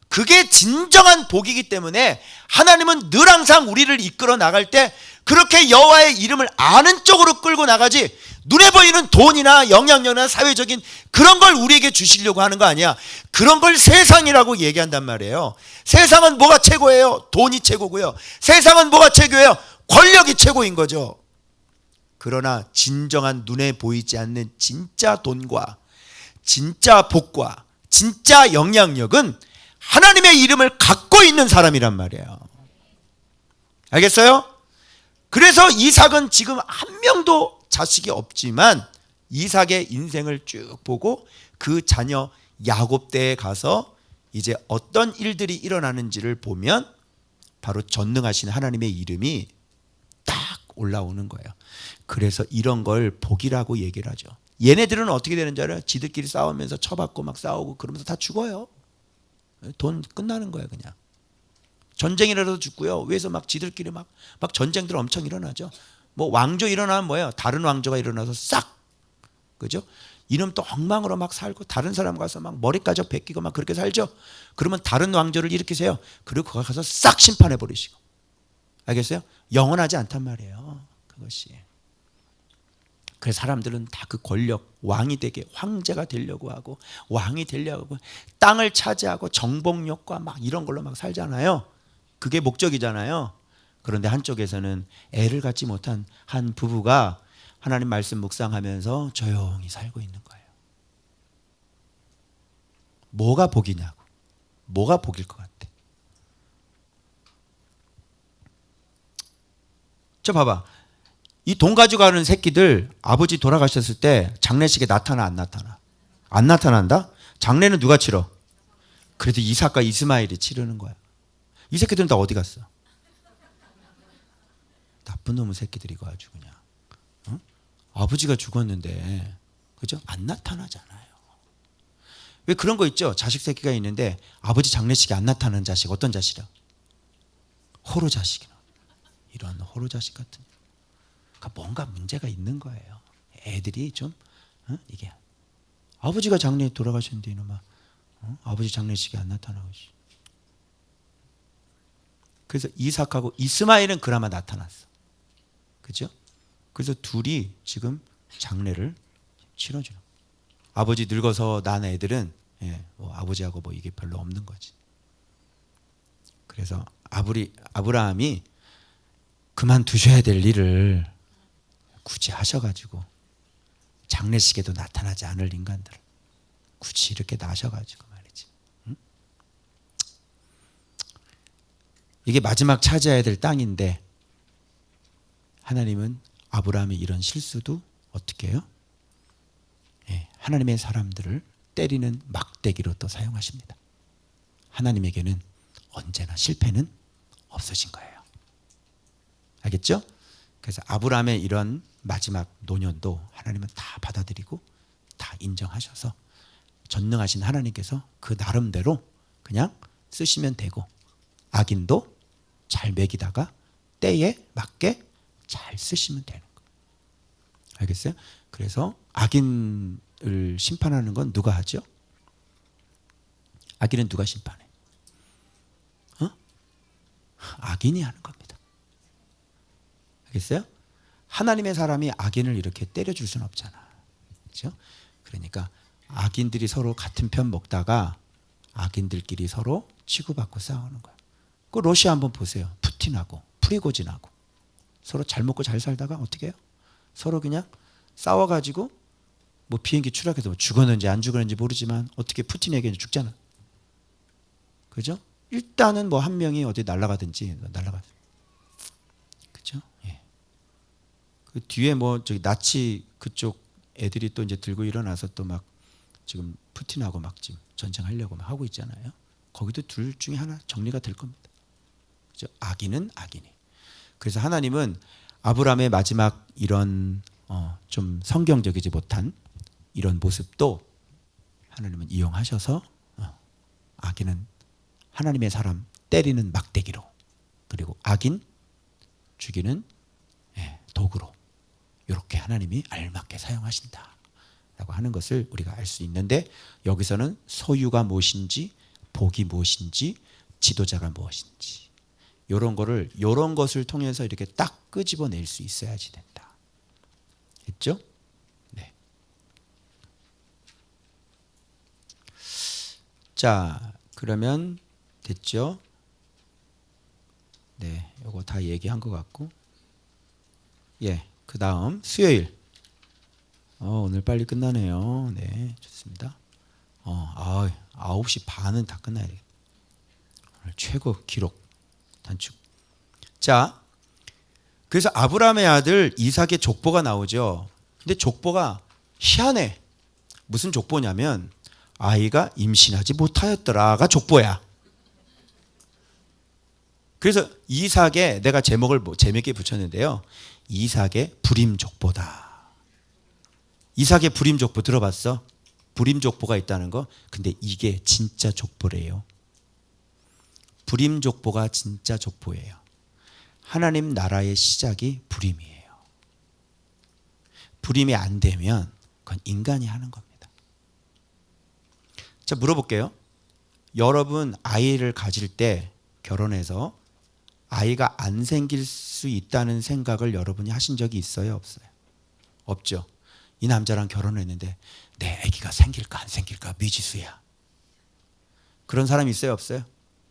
그게 진정한 복이기 때문에 하나님은 늘 항상 우리를 이끌어 나갈 때 그렇게 여호와의 이름을 아는 쪽으로 끌고 나가지 눈에 보이는 돈이나 영향력이나 사회적인 그런 걸 우리에게 주시려고 하는 거 아니야. 그런 걸 세상이라고 얘기한단 말이에요. 세상은 뭐가 최고예요? 돈이 최고고요. 세상은 뭐가 최고예요? 권력이 최고인 거죠. 그러나 진정한 눈에 보이지 않는 진짜 돈과 진짜 복과 진짜 영향력은 하나님의 이름을 갖고 있는 사람이란 말이에요. 알겠어요? 그래서 이삭은 지금 한 명도 자식이 없지만 이삭의 인생을 쭉 보고 그 자녀 야곱 때에 가서 이제 어떤 일들이 일어나는지를 보면 바로 전능하신 하나님의 이름이 딱 올라오는 거예요. 그래서 이런 걸 복이라고 얘기를 하죠. 얘네들은 어떻게 되는 줄 알아요? 지들끼리 싸우면서 쳐받고 막 싸우고 그러면서 다 죽어요. 돈 끝나는 거예요. 그냥 전쟁이라도 죽고요. 위에서 막 지들끼리 막 전쟁들 엄청 일어나죠. 뭐 왕조 일어나면 뭐예요? 다른 왕조가 일어나서 싹, 그죠? 이놈 또 엉망으로 막 살고 다른 사람 가서 막 머리까지 베끼고 막 그렇게 살죠. 그러면 다른 왕조를 일으키세요. 그리고 거기 가서 싹 심판해 버리시고. 알겠어요? 영원하지 않단 말이에요. 그것이. 그래서 사람들은 다 그 권력, 왕이 되게 황제가 되려고 하고 왕이 되려고 하고 땅을 차지하고 정복력과 막 이런 걸로 막 살잖아요. 그게 목적이잖아요. 그런데 한쪽에서는 애를 갖지 못한 한 부부가 하나님 말씀 묵상하면서 조용히 살고 있는 거예요. 뭐가 복이냐고. 뭐가 복일 것 같아. 저 봐봐. 이 돈 가지고 가는 새끼들 아버지 돌아가셨을 때 장례식에 나타나 안 나타나? 안 나타난다? 장례는 누가 치러? 그래도 이삭과 이스마엘이 치르는 거야. 이 새끼들은 다 어디 갔어? 나쁜 놈의 새끼들이고 아주 그냥. 어? 아버지가 죽었는데 그죠? 안 나타나잖아요. 왜 그런 거 있죠? 자식 새끼가 있는데 아버지 장례식에 안 나타나는 자식 어떤 자식이야? 호로 자식이나. 이런 호로 자식 같은. 그러니까 뭔가 문제가 있는 거예요. 애들이 좀 이게 아버지가 장례에 돌아가셨는데 이놈아 아버지 장례식에 안 나타나고. 그래서 이삭하고 이스마엘은 그나마 나타났어. 그죠? 그래서 둘이 지금 장례를 치러주는. 아버지 늙어서 난 애들은 뭐 아버지하고 뭐 이게 별로 없는 거지. 그래서 아브라함이 그만두셔야 될 일을 굳이 하셔가지고 장례식에도 나타나지 않을 인간들을 굳이 이렇게 나셔가지고 말이지. 응? 이게 마지막 차지해야 될 땅인데 하나님은 아브라함의 이런 실수도 어떻게 해요? 하나님의 사람들을 때리는 막대기로 또 사용하십니다. 하나님에게는 언제나 실패는 없으신 거예요. 알겠죠? 그래서 아브라함의 이런 마지막 노년도 하나님은 다 받아들이고 다 인정하셔서 전능하신 하나님께서 그 나름대로 그냥 쓰시면 되고 악인도 잘 먹이다가 때에 맞게 잘 쓰시면 되는 거예요. 알겠어요? 그래서 악인을 심판하는 건 누가 하죠? 악인은 누가 심판해? 악인이 하는 겁니다. 알겠어요? 하나님의 사람이 악인을 이렇게 때려줄 수는 없잖아. 그렇죠? 그러니까 악인들이 서로 같은 편 먹다가 악인들끼리 서로 치고받고 싸우는 거야. 그 러시아 한번 보세요. 푸틴하고 프리고진하고 서로 잘 먹고 잘 살다가 어떻게 해요? 서로 그냥 싸워가지고 뭐 비행기 추락해서 뭐 죽었는지 안 죽었는지 모르지만 어떻게 푸틴에게는 죽잖아. 그죠? 일단은 뭐 한 명이 어디 날아가든지 날아가. 그죠? 예. 그 뒤에 뭐 저기 나치 그쪽 애들이 또 이제 들고 일어나서 또 막 지금 푸틴하고 막 지금 전쟁하려고 막 하고 있잖아요. 거기도 둘 중에 하나 정리가 될 겁니다. 그죠? 악인은 악인이. 그래서 하나님은 아브라함의 마지막 이런 좀 성경적이지 못한 이런 모습도 하나님은 이용하셔서 악인은 하나님의 사람 때리는 막대기로 그리고 악인 죽이는 도구로 이렇게 하나님이 알맞게 사용하신다라고 하는 것을 우리가 알 수 있는데 여기서는 소유가 무엇인지 복이 무엇인지 지도자가 무엇인지 이런 것을 통해서 이렇게 딱 끄집어낼 수 있어야지 된다. 했죠? 네. 자, 그러면 됐죠? 네, 요거 다 얘기한 것 같고, 예, 그 다음 수요일. 오늘 빨리 끝나네요. 네, 좋습니다. 9시 반은 다 끝나야 돼. 오늘 최고 기록 단축. 자, 그래서 아브라함의 아들 이삭의 족보가 나오죠. 근데 족보가 희한해. 무슨 족보냐면 아이가 임신하지 못하였더라가 족보야. 그래서 이삭에 내가 제목을 재밌게 붙였는데요. 이삭의 불임족보다. 이삭의 불임족보 들어봤어? 불임족보가 있다는 거. 근데 이게 진짜 족보래요. 불임족보가 진짜 족보예요. 하나님 나라의 시작이 불임이에요. 불임이 안 되면 그건 인간이 하는 겁니다. 자, 물어볼게요. 여러분 아이를 가질 때 결혼해서 아이가 안 생길 수 있다는 생각을 여러분이 하신 적이 있어요? 없어요? 없죠. 이 남자랑 결혼했는데 내 아기가 생길까 안 생길까 미지수야. 그런 사람 있어요? 없어요?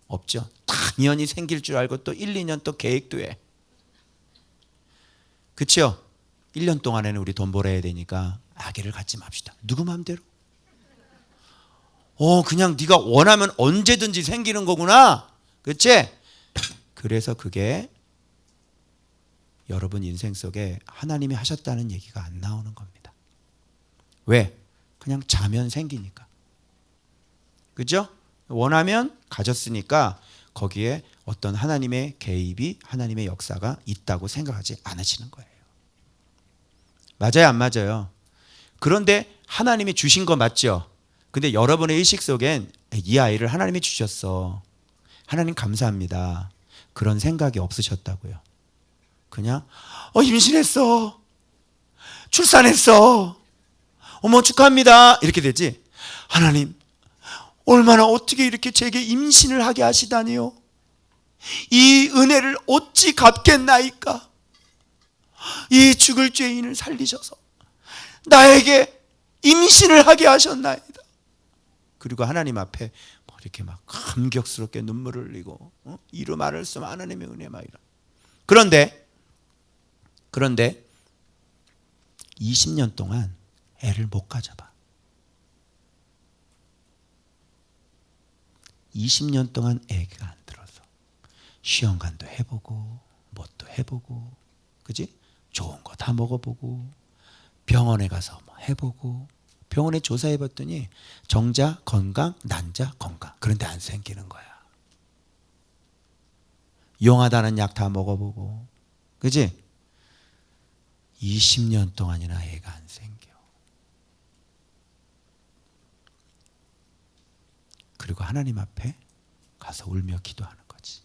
없죠. 당연히 생길 줄 알고 또 1, 2년 또 계획도 해. 그렇죠? 1년 동안에는 우리 돈 벌어야 되니까 아기를 갖지 맙시다. 누구 마음대로? 그냥 네가 원하면 언제든지 생기는 거구나. 그렇지? 그래서 그게 여러분 인생 속에 하나님이 하셨다는 얘기가 안 나오는 겁니다. 왜? 그냥 자면 생기니까. 그죠? 원하면 가졌으니까 거기에 어떤 하나님의 개입이, 하나님의 역사가 있다고 생각하지 않으시는 거예요. 맞아요, 안 맞아요? 그런데 하나님이 주신 거 맞죠? 근데 여러분의 의식 속엔 이 아이를 하나님이 주셨어. 하나님 감사합니다. 그런 생각이 없으셨다고요. 그냥 임신했어. 출산했어. 어머 축하합니다. 이렇게 되지. 하나님 얼마나 어떻게 이렇게 제게 임신을 하게 하시다니요. 이 은혜를 어찌 갚겠나이까. 이 죽을 죄인을 살리셔서 나에게 임신을 하게 하셨나이다. 그리고 하나님 앞에 이렇게 막 감격스럽게 눈물을 흘리고 이루 말할 수 없는 하나님의 은혜 막 이런. 그런데 20년 동안 애를 못 가져봐. 20년 동안 애가 안 들어서 시험관도 해보고 뭣도 해보고, 그지? 좋은 거 다 먹어보고 병원에 가서 뭐 해보고, 병원에 조사해봤더니 정자 건강, 난자 건강. 그런데 안 생기는 거야. 용하다는 약 다 먹어보고, 그지? 20년 동안이나 애가 안 생겨. 그리고 하나님 앞에 가서 울며 기도하는 거지.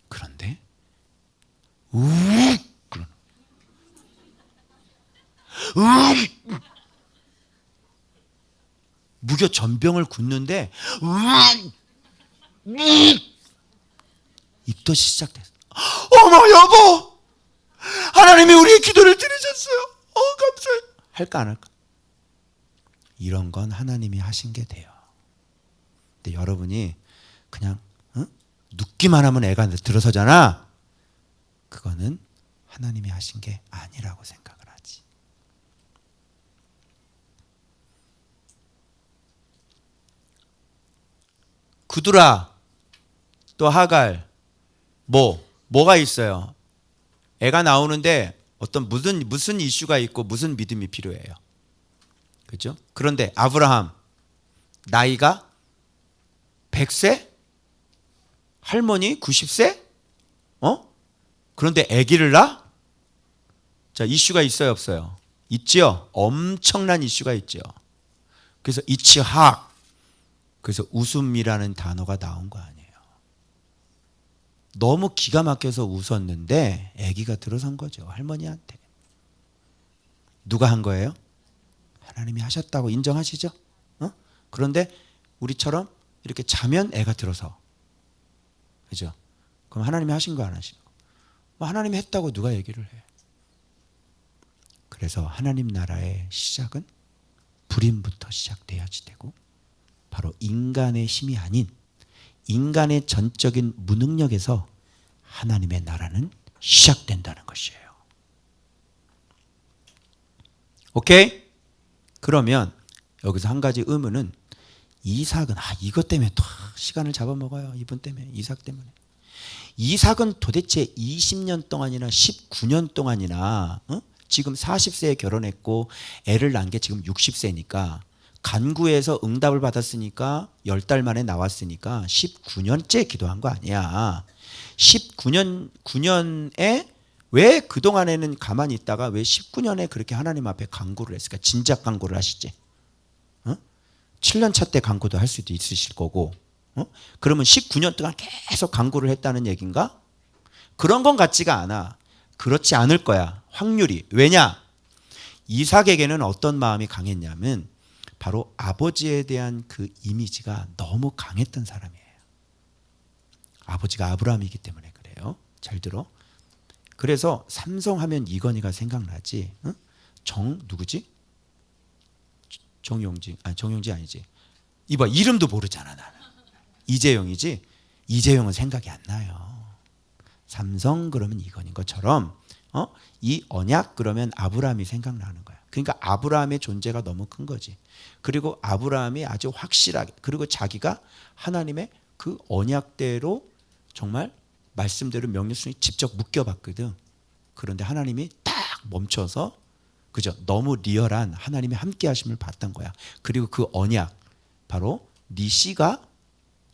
그런데 무려 전병을 굽는데 입덧이 시작됐어. 어머 여보, 하나님이 우리의 기도를 들으셨어요. 감사해요. 할까 안 할까? 이런 건 하나님이 하신 게 돼요. 근데 여러분이 그냥 눕기만 하면 애가 들어서잖아. 그거는 하나님이 하신 게 아니라고 생각을 하지. 구두라 또 하갈 뭐가 있어요? 애가 나오는데 어떤 무슨 이슈가 있고 무슨 믿음이 필요해요. 그렇죠? 그런데 아브라함 나이가 100세? 할머니 90세? 그런데 아기를 낳아? 자, 이슈가 있어요, 없어요? 있지요? 엄청난 이슈가 있죠. 그래서 이츠학, 그래서 웃음이라는 단어가 나온 거 아니에요. 너무 기가 막혀서 웃었는데 아기가 들어선 거죠, 할머니한테. 누가 한 거예요? 하나님이 하셨다고 인정하시죠? 그런데 우리처럼 이렇게 자면 애가 들어서, 그죠? 그럼 하나님이 하신 거 안 하시는 거? 하나님이 했다고 누가 얘기를 해? 그래서 하나님 나라의 시작은 불임부터 시작돼야지 되고, 바로 인간의 힘이 아닌 인간의 전적인 무능력에서 하나님의 나라는 시작된다는 것이에요. 오케이? 그러면 여기서 한 가지 의문은, 이삭은 이것 때문에 또 시간을 잡아먹어요. 이분 때문에, 이삭 때문에. 이삭은 도대체 20년 동안이나 19년 동안이나 지금 40세에 결혼했고 애를 낳은 게 지금 60세니까 간구해서 응답을 받았으니까 10달 만에 나왔으니까 19년째 기도한 거 아니야. 9년에 왜 그동안에는 가만히 있다가 왜 19년에 그렇게 하나님 앞에 간구를 했을까? 진작 간구를 하시지. 7년 차 때 간구도 할 수도 있으실 거고. 그러면 19년 동안 계속 간구를 했다는 얘기인가? 그런 건 같지가 않아. 그렇지 않을 거야, 확률이. 왜냐? 이삭에게는 어떤 마음이 강했냐면 바로 아버지에 대한 그 이미지가 너무 강했던 사람이에요. 아버지가 아브라함이기 때문에 그래요. 잘 들어. 그래서 삼성하면 이건희가 생각나지. 응? 누구지? 정용진. 아니, 정용진 아니지. 이봐, 이름도 모르잖아 나는. 이재용이지. 이재용은 생각이 안 나요. 삼성 그러면 이건인 것처럼 이 언약 그러면 아브라함이 생각나는 거야. 그러니까 아브라함의 존재가 너무 큰 거지. 그리고 아브라함이 아주 확실하게, 그리고 자기가 하나님의 그 언약대로 정말 말씀대로 명령순이 직접 묶여봤거든. 그런데 하나님이 딱 멈춰서, 그죠? 너무 리얼한 하나님의 함께 하심을 봤던 거야. 그리고 그 언약, 바로 네 씨가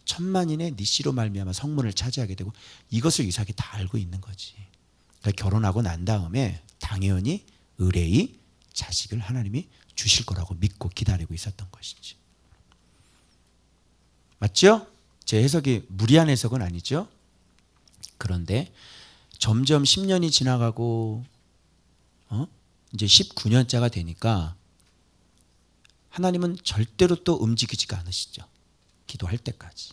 천만인의 네 씨로 말미암아 성문을 차지하게 되고, 이것을 이삭이 다 알고 있는 거지. 그러니까 결혼하고 난 다음에 당연히 의뢰의 자식을 하나님이 주실 거라고 믿고 기다리고 있었던 것이지. 맞죠? 제 해석이 무리한 해석은 아니죠. 그런데 점점 10년이 지나가고 이제 19년째가 되니까 하나님은 절대로 또 움직이지가 않으시죠. 기도할 때까지.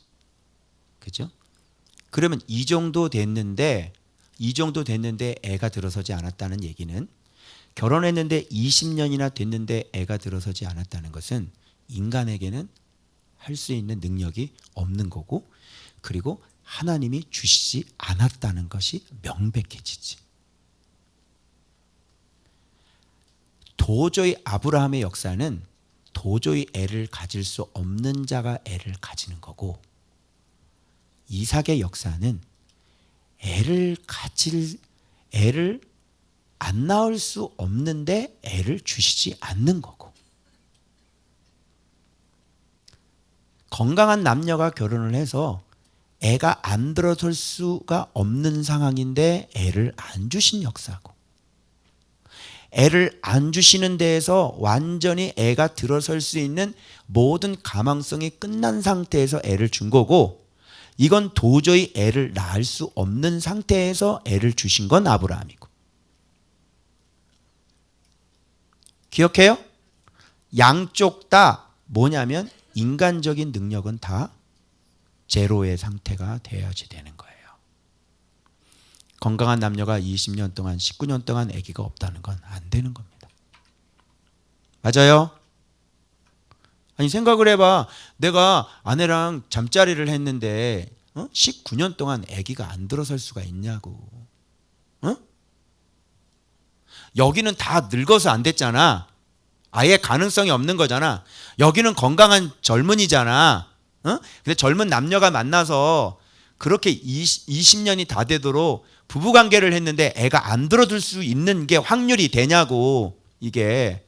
그죠? 그러면 이 정도 됐는데 애가 들어서지 않았다는 얘기는, 결혼했는데 20년이나 됐는데 애가 들어서지 않았다는 것은 인간에게는 할 수 있는 능력이 없는 거고, 그리고 하나님이 주시지 않았다는 것이 명백해지지. 도저히 아브라함의 역사는 도저히 애를 가질 수 없는 자가 애를 가지는 거고, 이삭의 역사는 애를 안 낳을 수 없는데 애를 주시지 않는 거고, 건강한 남녀가 결혼을 해서 애가 안 들어설 수가 없는 상황인데 애를 안 주신 역사고, 애를 안 주시는 데에서 완전히 애가 들어설 수 있는 모든 가망성이 끝난 상태에서 애를 준 거고, 이건 도저히 애를 낳을 수 없는 상태에서 애를 주신 건 아브라함이고. 기억해요? 양쪽 다 뭐냐면 인간적인 능력은 다 제로의 상태가 되어야지 되는 거예요. 건강한 남녀가 20년 동안 19년 동안 아기가 없다는 건 안 되는 겁니다. 맞아요? 아니 생각을 해봐. 내가 아내랑 잠자리를 했는데 19년 동안 아기가 안 들어설 수가 있냐고. 여기는 다 늙어서 안 됐잖아. 아예 가능성이 없는 거잖아. 여기는 건강한 젊은이잖아. 근데 젊은 남녀가 만나서 그렇게 20년이 다 되도록 부부관계를 했는데 애가 안 들어들 수 있는 게 확률이 되냐고. 이게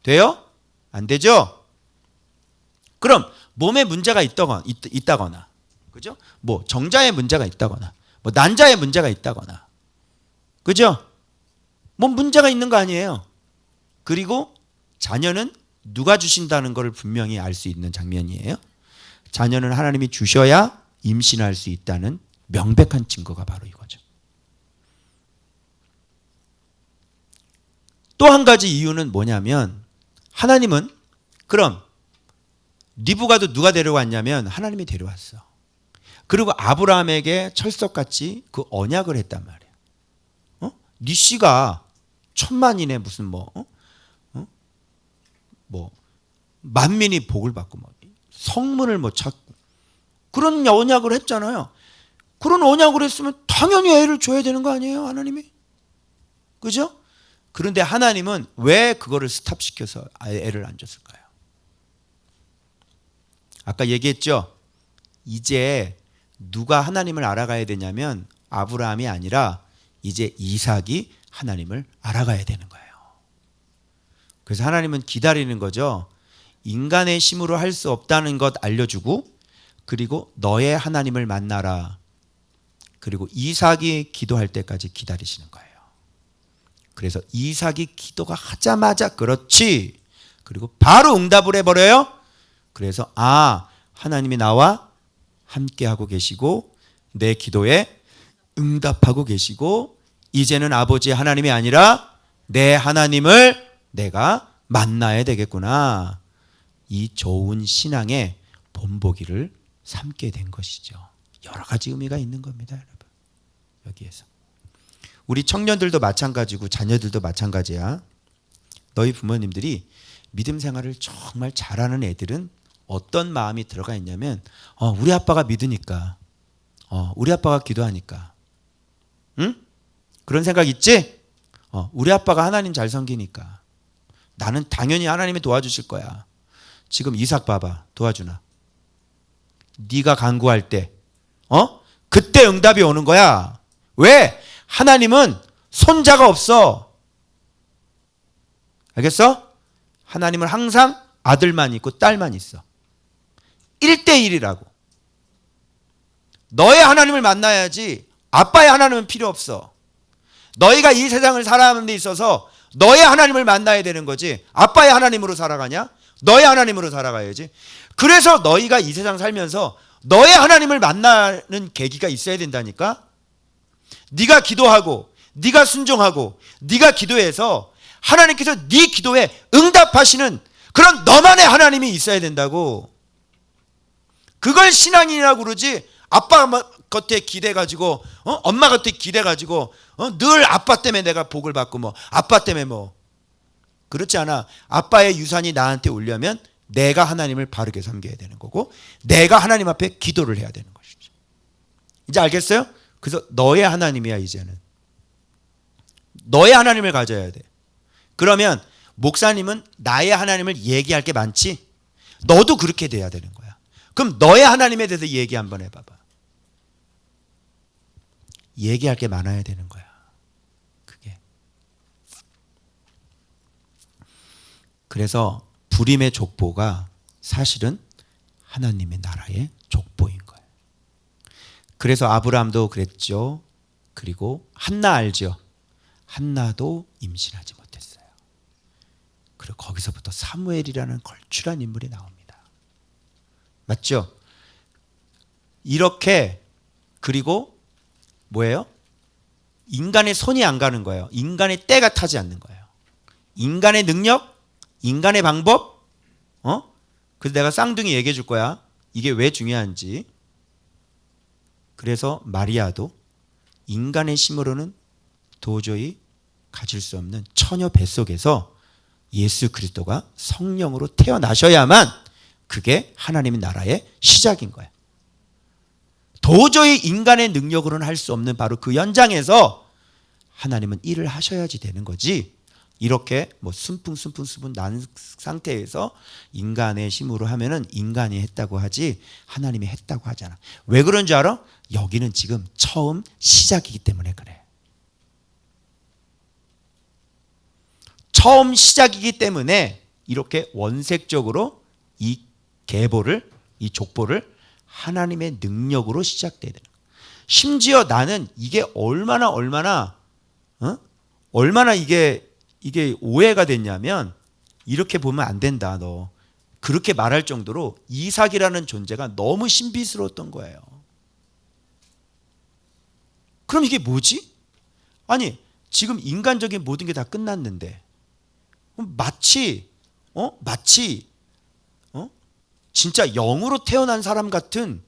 돼요? 안 되죠? 그럼 몸에 문제가 있다거나, 그죠? 뭐 정자에 문제가 있다거나, 뭐 난자에 문제가 있다거나, 그죠? 뭐 문제가 있는 거 아니에요. 그리고 자녀는 누가 주신다는 것을 분명히 알 수 있는 장면이에요. 자녀는 하나님이 주셔야 임신할 수 있다는 명백한 증거가 바로 이거죠. 또 한 가지 이유는 뭐냐면, 하나님은 그럼 리브가도 누가 데려왔냐면 하나님이 데려왔어. 그리고 아브라함에게 철석같이 그 언약을 했단 말이야. 네 씨가 천만인의 무슨 만민이 복을 받고 성문을 찾고 그런 언약을 했잖아요. 그런 언약을 했으면 당연히 애를 줘야 되는 거 아니에요, 하나님이? 그죠? 그런데 하나님은 왜 그거를 스탑시켜서 애를 안 줬을까요? 아까 얘기했죠. 이제 누가 하나님을 알아가야 되냐면 아브라함이 아니라 이제 이삭이 하나님을 알아가야 되는 거예요. 그래서 하나님은 기다리는 거죠. 인간의 힘으로 할 수 없다는 것 알려주고, 그리고 너의 하나님을 만나라. 그리고 이삭이 기도할 때까지 기다리시는 거예요. 그래서 이삭이 기도가 하자마자 그렇지. 그리고 바로 응답을 해버려요. 그래서 하나님이 나와 함께하고 계시고 내 기도에 응답하고 계시고, 이제는 아버지 하나님이 아니라 내 하나님을 내가 만나야 되겠구나. 이 좋은 신앙의 본보기를 삼게 된 것이죠. 여러 가지 의미가 있는 겁니다, 여러분. 여기에서 우리 청년들도 마찬가지고 자녀들도 마찬가지야. 너희 부모님들이 믿음 생활을 정말 잘하는 애들은 어떤 마음이 들어가 있냐면 우리 아빠가 믿으니까, 우리 아빠가 기도하니까, 응? 그런 생각 있지? 우리 아빠가 하나님 잘 섬기니까 나는 당연히 하나님이 도와주실 거야. 지금 이삭 봐봐, 도와주나? 네가 간구할 때 그때 응답이 오는 거야. 왜? 하나님은 손자가 없어. 알겠어? 하나님은 항상 아들만 있고 딸만 있어. 1대1이라고. 너의 하나님을 만나야지 아빠의 하나님은 필요 없어. 너희가 이 세상을 살아가는 데 있어서 너의 하나님을 만나야 되는 거지. 아빠의 하나님으로 살아가냐? 너의 하나님으로 살아가야지. 그래서 너희가 이 세상 살면서 너의 하나님을 만나는 계기가 있어야 된다니까. 네가 기도하고 네가 순종하고 네가 기도해서 하나님께서 네 기도에 응답하시는 그런 너만의 하나님이 있어야 된다고. 그걸 신앙이라고 그러지. 아빠 겉에 기대가지고 엄마 겉에 기대가지고 늘 아빠 때문에 내가 복을 받고 뭐 아빠 때문에 뭐 그렇지 않아. 아빠의 유산이 나한테 오려면 내가 하나님을 바르게 섬겨야 되는 거고 내가 하나님 앞에 기도를 해야 되는 것이죠. 이제 알겠어요? 그래서 너의 하나님이야. 이제는 너의 하나님을 가져야 돼. 그러면 목사님은 나의 하나님을 얘기할 게 많지? 너도 그렇게 돼야 되는 거야. 그럼 너의 하나님에 대해서 얘기 한번 해봐봐. 얘기할 게 많아야 되는 거야. 그게. 그래서 불임의 족보가 사실은 하나님의 나라의 족보인 거예요. 그래서 아브라함도 그랬죠. 그리고 한나 알죠? 한나도 임신하지 못했어요. 그리고 거기서부터 사무엘이라는 걸출한 인물이 나옵니다. 맞죠? 이렇게. 그리고 뭐예요? 인간의 손이 안 가는 거예요. 인간의 때가 타지 않는 거예요. 인간의 능력, 인간의 방법. 그래서 내가 쌍둥이 얘기해 줄 거야. 이게 왜 중요한지. 그래서 마리아도 인간의 힘으로는 도저히 가질 수 없는 처녀 뱃속에서 예수 그리스도가 성령으로 태어나셔야만 그게 하나님의 나라의 시작인 거야. 도저히 인간의 능력으로는 할 수 없는 바로 그 현장에서 하나님은 일을 하셔야지 되는 거지. 이렇게 뭐 순풍 난 상태에서 인간의 힘으로 하면은 인간이 했다고 하지 하나님이 했다고 하잖아. 왜 그런 줄 알아? 여기는 지금 처음 시작이기 때문에 그래. 처음 시작이기 때문에 이렇게 원색적으로 이 계보를, 이 족보를 하나님의 능력으로 시작돼야 되는 거야. 심지어 나는 이게 얼마나 이게 오해가 됐냐면 이렇게 보면 안 된다 너. 그렇게 말할 정도로 이삭이라는 존재가 너무 신비스러웠던 거예요. 그럼 이게 뭐지? 아니 지금 인간적인 모든 게 다 끝났는데 마치 진짜 영으로 태어난 사람 같은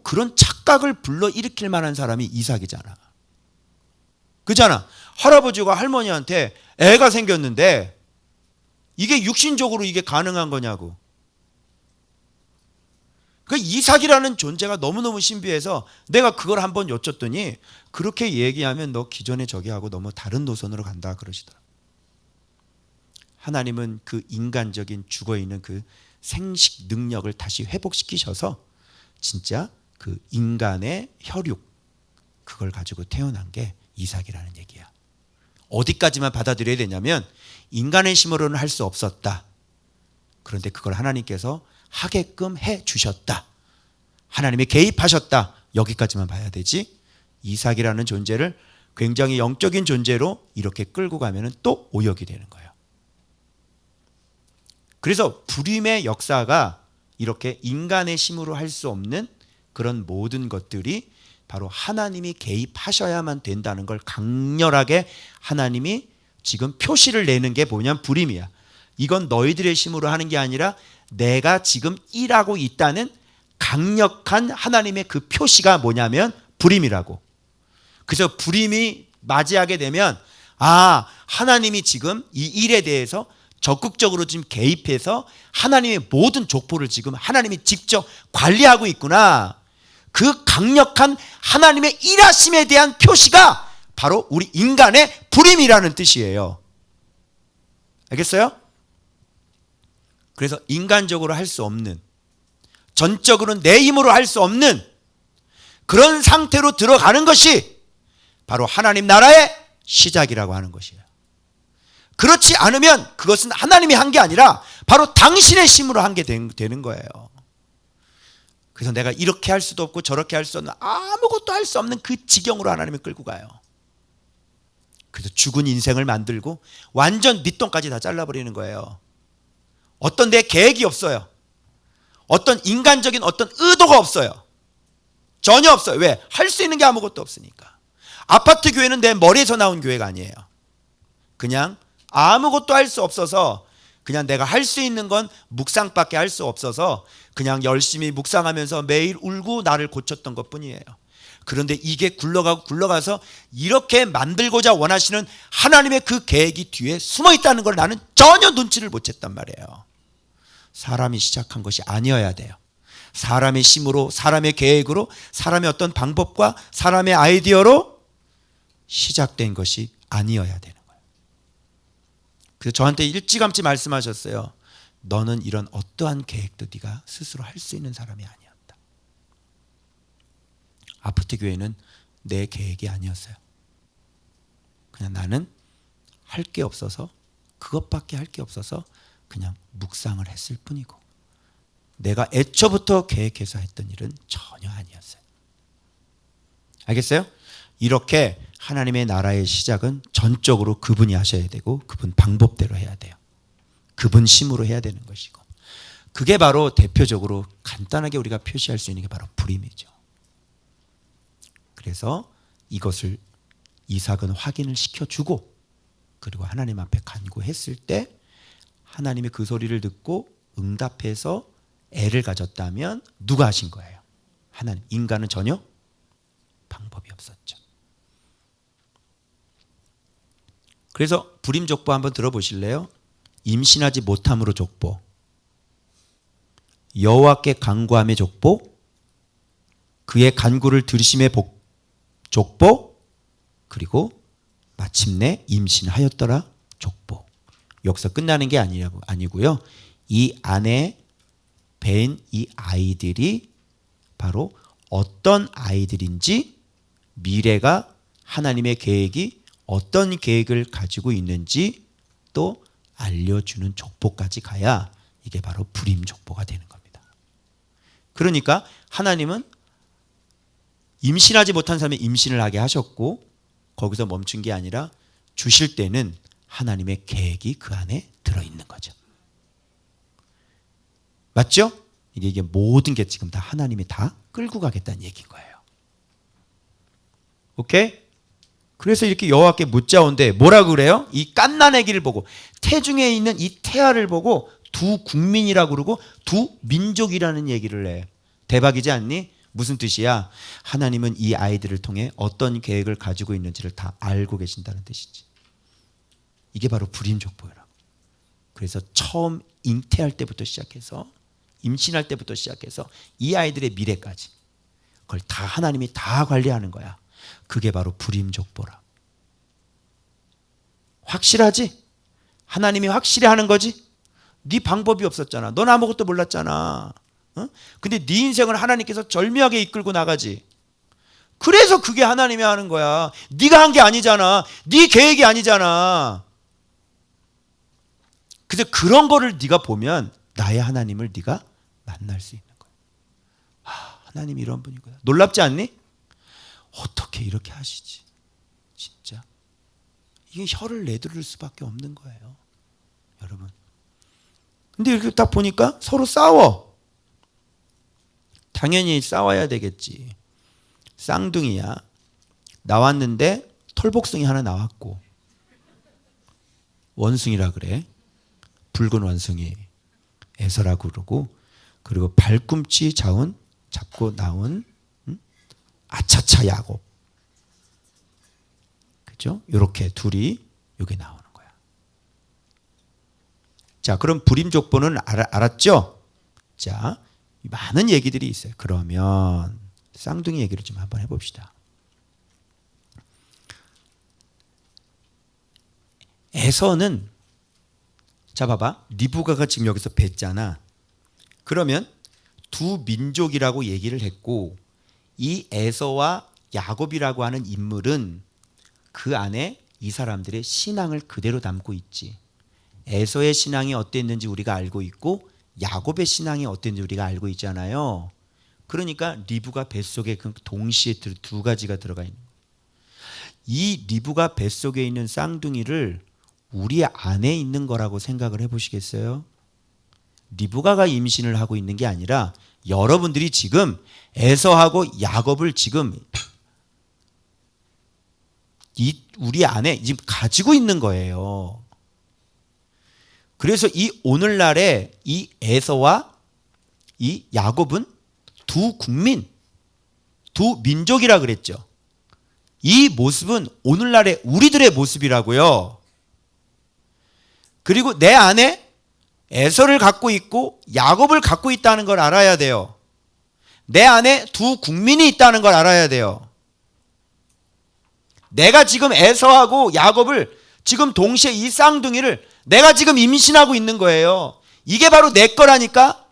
그런 착각을 불러일으킬 만한 사람이 이삭이잖아. 그잖아. 할아버지가 할머니한테 애가 생겼는데 이게 육신적으로 이게 가능한 거냐고. 그 이삭이라는 존재가 너무너무 신비해서 내가 그걸 한번 여쭸더니 그렇게 얘기하면 너 기존에 저기 하고 너무 다른 노선으로 간다 그러시더라. 하나님은 그 인간적인 죽어있는 그 생식 능력을 다시 회복시키셔서 진짜 그 인간의 혈육 그걸 가지고 태어난 게 이삭이라는 얘기야. 어디까지만 받아들여야 되냐면 인간의 힘으로는 할 수 없었다. 그런데 그걸 하나님께서 하게끔 해 주셨다. 하나님이 개입하셨다. 여기까지만 봐야 되지. 이삭이라는 존재를 굉장히 영적인 존재로 이렇게 끌고 가면 또 오역이 되는 거예요. 그래서 불임의 역사가 이렇게 인간의 힘으로 할 수 없는 그런 모든 것들이 바로 하나님이 개입하셔야만 된다는 걸 강렬하게 하나님이 지금 표시를 내는 게 뭐냐면 불임이야. 이건 너희들의 힘으로 하는 게 아니라 내가 지금 일하고 있다는 강력한 하나님의 그 표시가 뭐냐면 불임이라고. 그래서 불임이 맞이하게 되면 하나님이 지금 이 일에 대해서 적극적으로 지금 개입해서 하나님의 모든 족보를 지금 하나님이 직접 관리하고 있구나. 그 강력한 하나님의 일하심에 대한 표시가 바로 우리 인간의 불임이라는 뜻이에요. 알겠어요? 그래서 인간적으로 할 수 없는, 전적으로 내 힘으로 할 수 없는 그런 상태로 들어가는 것이 바로 하나님 나라의 시작이라고 하는 것이에요. 그렇지 않으면 그것은 하나님이 한 게 아니라 바로 당신의 힘으로 한 게 되는 거예요. 그래서 내가 이렇게 할 수도 없고 저렇게 할 수 없는, 아무것도 할 수 없는 그 지경으로 하나님이 끌고 가요. 그래서 죽은 인생을 만들고 완전 밑동까지 다 잘라버리는 거예요. 어떤 내 계획이 없어요. 어떤 인간적인 어떤 의도가 없어요. 전혀 없어요. 왜? 할 수 있는 게 아무것도 없으니까. 아파트 교회는 내 머리에서 나온 교회가 아니에요. 그냥 아무것도 할 수 없어서, 그냥 내가 할 수 있는 건 묵상밖에 할 수 없어서 그냥 열심히 묵상하면서 매일 울고 나를 고쳤던 것뿐이에요. 그런데 이게 굴러가서 이렇게 만들고자 원하시는 하나님의 그 계획이 뒤에 숨어 있다는 걸 나는 전혀 눈치를 못 챘단 말이에요. 사람이 시작한 것이 아니어야 돼요. 사람의 힘으로, 사람의 계획으로, 사람의 어떤 방법과 사람의 아이디어로 시작된 것이 아니어야 되는 거예요. 그래서 저한테 일찌감치 말씀하셨어요. 너는 이런 어떠한 계획도 네가 스스로 할 수 있는 사람이 아니었다. 아파트 교회는 내 계획이 아니었어요. 그냥 나는 할 게 없어서, 그것밖에 할 게 없어서 그냥 묵상을 했을 뿐이고, 내가 애초부터 계획해서 했던 일은 전혀 아니었어요. 알겠어요? 이렇게 하나님의 나라의 시작은 전적으로 그분이 하셔야 되고, 그분 방법대로 해야 돼요. 그분 힘으로 해야 되는 것이고, 그게 바로 대표적으로 간단하게 우리가 표시할 수 있는 게 바로 불임이죠. 그래서 이것을 이삭은 확인을 시켜주고, 그리고 하나님 앞에 간구했을 때 하나님의 그 소리를 듣고 응답해서 애를 가졌다면 누가 하신 거예요? 하나님. 인간은 전혀 방법이 없었죠. 그래서 불임 족보 한번 들어보실래요? 임신하지 못함으로 족보, 여호와께 간구함의 족보, 그의 간구를 들으심의 족보, 그리고 마침내 임신하였더라 족보. 여기서 끝나는 게 아니고요. 이 안에 뵌 이 아이들이 바로 어떤 아이들인지, 미래가 하나님의 계획이 어떤 계획을 가지고 있는지 또 알려주는 족보까지 가야 이게 바로 불임 족보가 되는 겁니다. 그러니까 하나님은 임신하지 못한 사람이 임신을 하게 하셨고, 거기서 멈춘 게 아니라 주실 때는 하나님의 계획이 그 안에 들어있는 거죠. 맞죠? 이게 모든 게 지금 다 하나님이 다 끌고 가겠다는 얘기인 거예요. 오케이? 그래서 이렇게 여호와께 묻자온데 뭐라고 그래요? 이 갓난아기를 보고, 태중에 있는 이 태아를 보고 두 국민이라고 그러고 두 민족이라는 얘기를 해. 대박이지 않니? 무슨 뜻이야? 하나님은 이 아이들을 통해 어떤 계획을 가지고 있는지를 다 알고 계신다는 뜻이지. 이게 바로 불임 족보라고. 그래서 처음 잉태할 때부터 시작해서, 임신할 때부터 시작해서 이 아이들의 미래까지 그걸 다 하나님이 다 관리하는 거야. 그게 바로 불임 족보라. 확실하지? 하나님이 확실히 하는 거지? 네 방법이 없었잖아. 넌 아무것도 몰랐잖아. 근데 네 인생을 하나님께서 절묘하게 이끌고 나가지. 그래서 그게 하나님이 하는 거야. 네가 한 게 아니잖아. 네 계획이 아니잖아. 그래서 그런 거를 네가 보면 나의 하나님을 네가 만날 수 있는 거야. 하나님이 이런 분이구나. 놀랍지 않니? 어떻게 이렇게 하시지? 진짜 이게 혀를 내두를 수밖에 없는 거예요, 여러분. 근데 이렇게 딱 보니까 서로 싸워. 당연히 싸워야 되겠지. 쌍둥이야. 나왔는데 털복숭이 하나 나왔고, 원숭이라 그래. 붉은 원숭이 에서라고 그러고, 그리고 발꿈치 잡고 나온 아차차 야곱. 그죠? 이렇게 둘이 여기 나오는 거야. 자, 그럼 불임족보는 알았죠? 자, 많은 얘기들이 있어요. 그러면 쌍둥이 얘기를 좀 한번 해봅시다. 에서는, 자 봐봐, 리브가가 지금 여기서 뵀잖아. 그러면 두 민족이라고 얘기를 했고, 이 에서와 야곱이라고 하는 인물은 그 안에 이 사람들의 신앙을 그대로 담고 있지. 에서의 신앙이 어땠는지 우리가 알고 있고, 야곱의 신앙이 어땠는지 우리가 알고 있잖아요. 그러니까 리브가 뱃속에 동시에 두 가지가 들어가 있는 거예요. 이 리브가 뱃속에 있는 쌍둥이를 우리 안에 있는 거라고 생각을 해보시겠어요? 리브가가 임신을 하고 있는 게 아니라 여러분들이 지금 에서하고 야곱을 지금 우리 안에 지금 가지고 있는 거예요. 그래서 이 오늘날의 이 에서와 이 야곱은 두 국민, 두 민족이라 그랬죠. 이 모습은 오늘날의 우리들의 모습이라고요. 그리고 내 안에 에서를 갖고 있고 야곱을 갖고 있다는 걸 알아야 돼요. 내 안에 두 국민이 있다는 걸 알아야 돼요. 내가 지금 에서하고 야곱을 지금 동시에 이 쌍둥이를 내가 지금 임신하고 있는 거예요. 이게 바로 내 거라니까.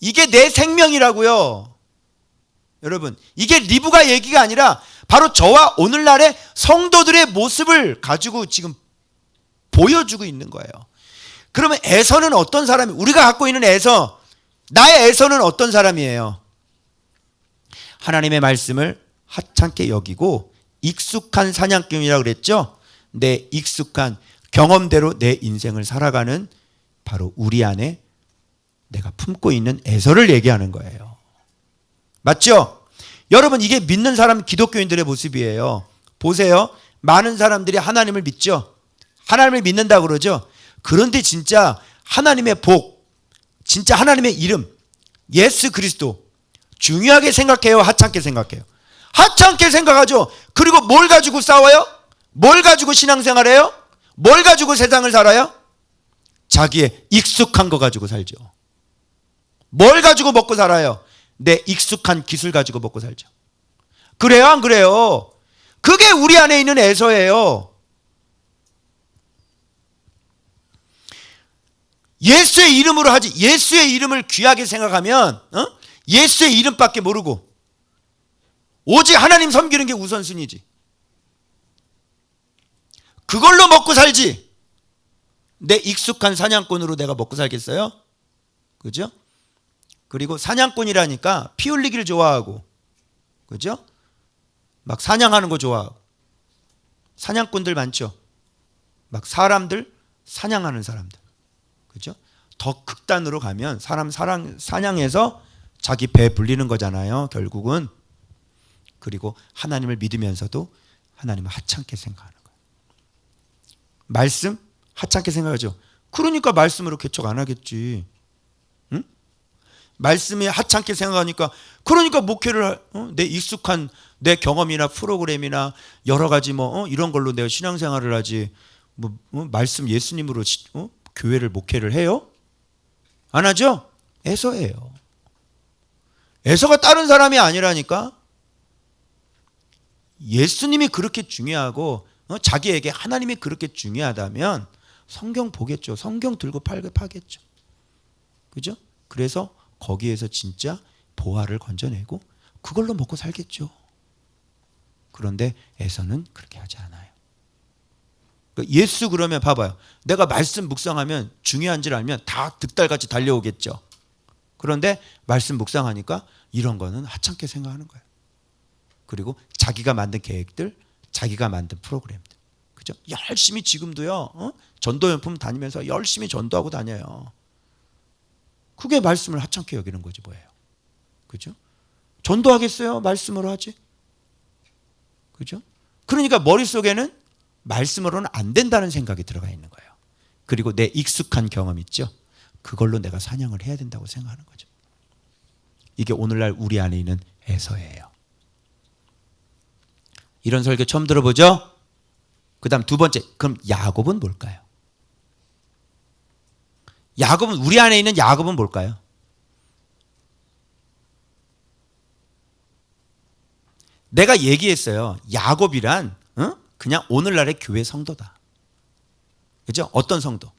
이게 내 생명이라고요. 여러분, 이게 리브가 얘기가 아니라 바로 저와 오늘날의 성도들의 모습을 가지고 지금 보여주고 있는 거예요. 그러면 에서는 어떤 사람이, 우리가 갖고 있는 에서, 나의 에서는 어떤 사람이에요? 하나님의 말씀을 하찮게 여기고 익숙한 사냥꾼이라고 그랬죠? 내 익숙한 경험대로 내 인생을 살아가는 바로 우리 안에 내가 품고 있는 에서를 얘기하는 거예요. 맞죠? 여러분, 이게 믿는 사람 기독교인들의 모습이에요. 보세요. 많은 사람들이 하나님을 믿죠? 하나님을 믿는다고 그러죠? 그런데 진짜 하나님의 복, 진짜 하나님의 이름, 예수 그리스도 중요하게 생각해요? 하찮게 생각해요? 하찮게 생각하죠. 그리고 뭘 가지고 싸워요? 뭘 가지고 신앙생활해요? 뭘 가지고 세상을 살아요? 자기의 익숙한 거 가지고 살죠. 뭘 가지고 먹고 살아요? 내 익숙한 기술 가지고 먹고 살죠. 그래요, 안 그래요? 그게 우리 안에 있는 에서예요. 예수의 이름으로 하지. 예수의 이름을 귀하게 생각하면 예수의 이름밖에 모르고 오직 하나님 섬기는 게 우선순위지. 그걸로 먹고 살지. 내 익숙한 사냥꾼으로 내가 먹고 살겠어요? 그죠? 그리고 사냥꾼이라니까 피 흘리기를 좋아하고, 그죠? 막 사냥하는 거 좋아하고. 사냥꾼들 많죠? 막 사람들 사냥하는 사람들. 그죠? 더 극단으로 가면 사람 사냥해서 자기 배 불리는 거잖아요, 결국은. 그리고 하나님을 믿으면서도 하나님을 하찮게 생각하는 거예요. 말씀 하찮게 생각하죠. 그러니까 말씀으로 개척 안 하겠지. 응? 말씀이 하찮게 생각하니까, 그러니까 목회를 내 익숙한 내 경험이나 프로그램이나 여러 가지 이런 걸로 내가 신앙생활을 하지. 말씀 예수님으로 교회를 목회를 해요? 안 하죠? 에서예요. 에서가 다른 사람이 아니라니까. 예수님이 그렇게 중요하고 자기에게 하나님이 그렇게 중요하다면 성경 보겠죠. 성경 들고 파겠죠. 그죠? 그래서 거기에서 진짜 보화를 건져내고 그걸로 먹고 살겠죠. 그런데 에서는 그렇게 하지 않아요. 예수 그러면 봐봐요. 내가 말씀 묵상하면 중요한 줄 알면 다 득달같이 달려오겠죠. 그런데 말씀 묵상하니까 이런 거는 하찮게 생각하는 거예요. 그리고 자기가 만든 계획들, 자기가 만든 프로그램들, 그죠? 열심히 지금도요, 전도연품 다니면서 열심히 전도하고 다녀요. 그게 말씀을 하찮게 여기는 거지 뭐예요? 그죠? 전도하겠어요? 말씀으로 하지? 그죠? 그러니까 머릿속에는 말씀으로는 안 된다는 생각이 들어가 있는 거예요. 그리고 내 익숙한 경험 있죠. 그걸로 내가 사냥을 해야 된다고 생각하는 거죠. 이게 오늘날 우리 안에 있는 에서예요. 이런 설교 처음 들어보죠? 그 다음 두 번째, 그럼 야곱은 뭘까요? 야곱은, 우리 안에 있는 야곱은 뭘까요? 내가 얘기했어요. 야곱이란 그냥 오늘날의 교회 성도다. 그죠? 어떤 성도?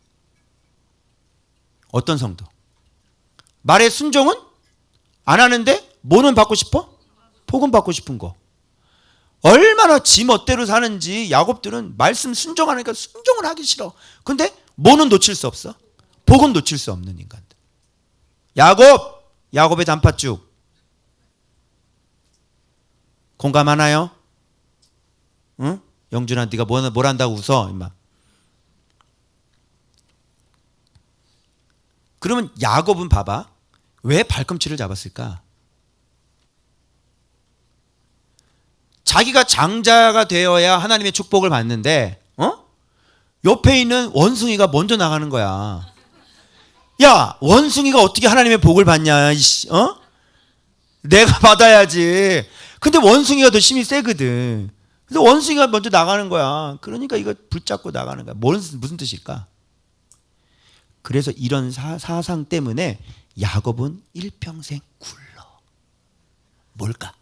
어떤 성도? 말의 순종은 안 하는데 뭐는 받고 싶어? 복음 받고 싶은 거. 얼마나 지 멋대로 사는지 야곱들은 말씀 순종하니까 순종을 하기 싫어. 근데 뭐는 놓칠 수 없어? 복은 놓칠 수 없는 인간들. 야곱의 단팥죽. 공감하나요? 응? 영준아, 네가 뭘 한다고 웃어, 임마. 그러면 야곱은 봐봐. 왜 발꿈치를 잡았을까? 자기가 장자가 되어야 하나님의 축복을 받는데, 옆에 있는 원숭이가 먼저 나가는 거야. 야, 원숭이가 어떻게 하나님의 복을 받냐, 내가 받아야지. 근데 원숭이가 더 힘이 세거든. 그래서 원숭이가 먼저 나가는 거야. 그러니까 이거 붙잡고 나가는 거야. 무슨 뜻일까? 그래서 이런 사상 때문에 야곱은 일평생 굴러. 뭘까?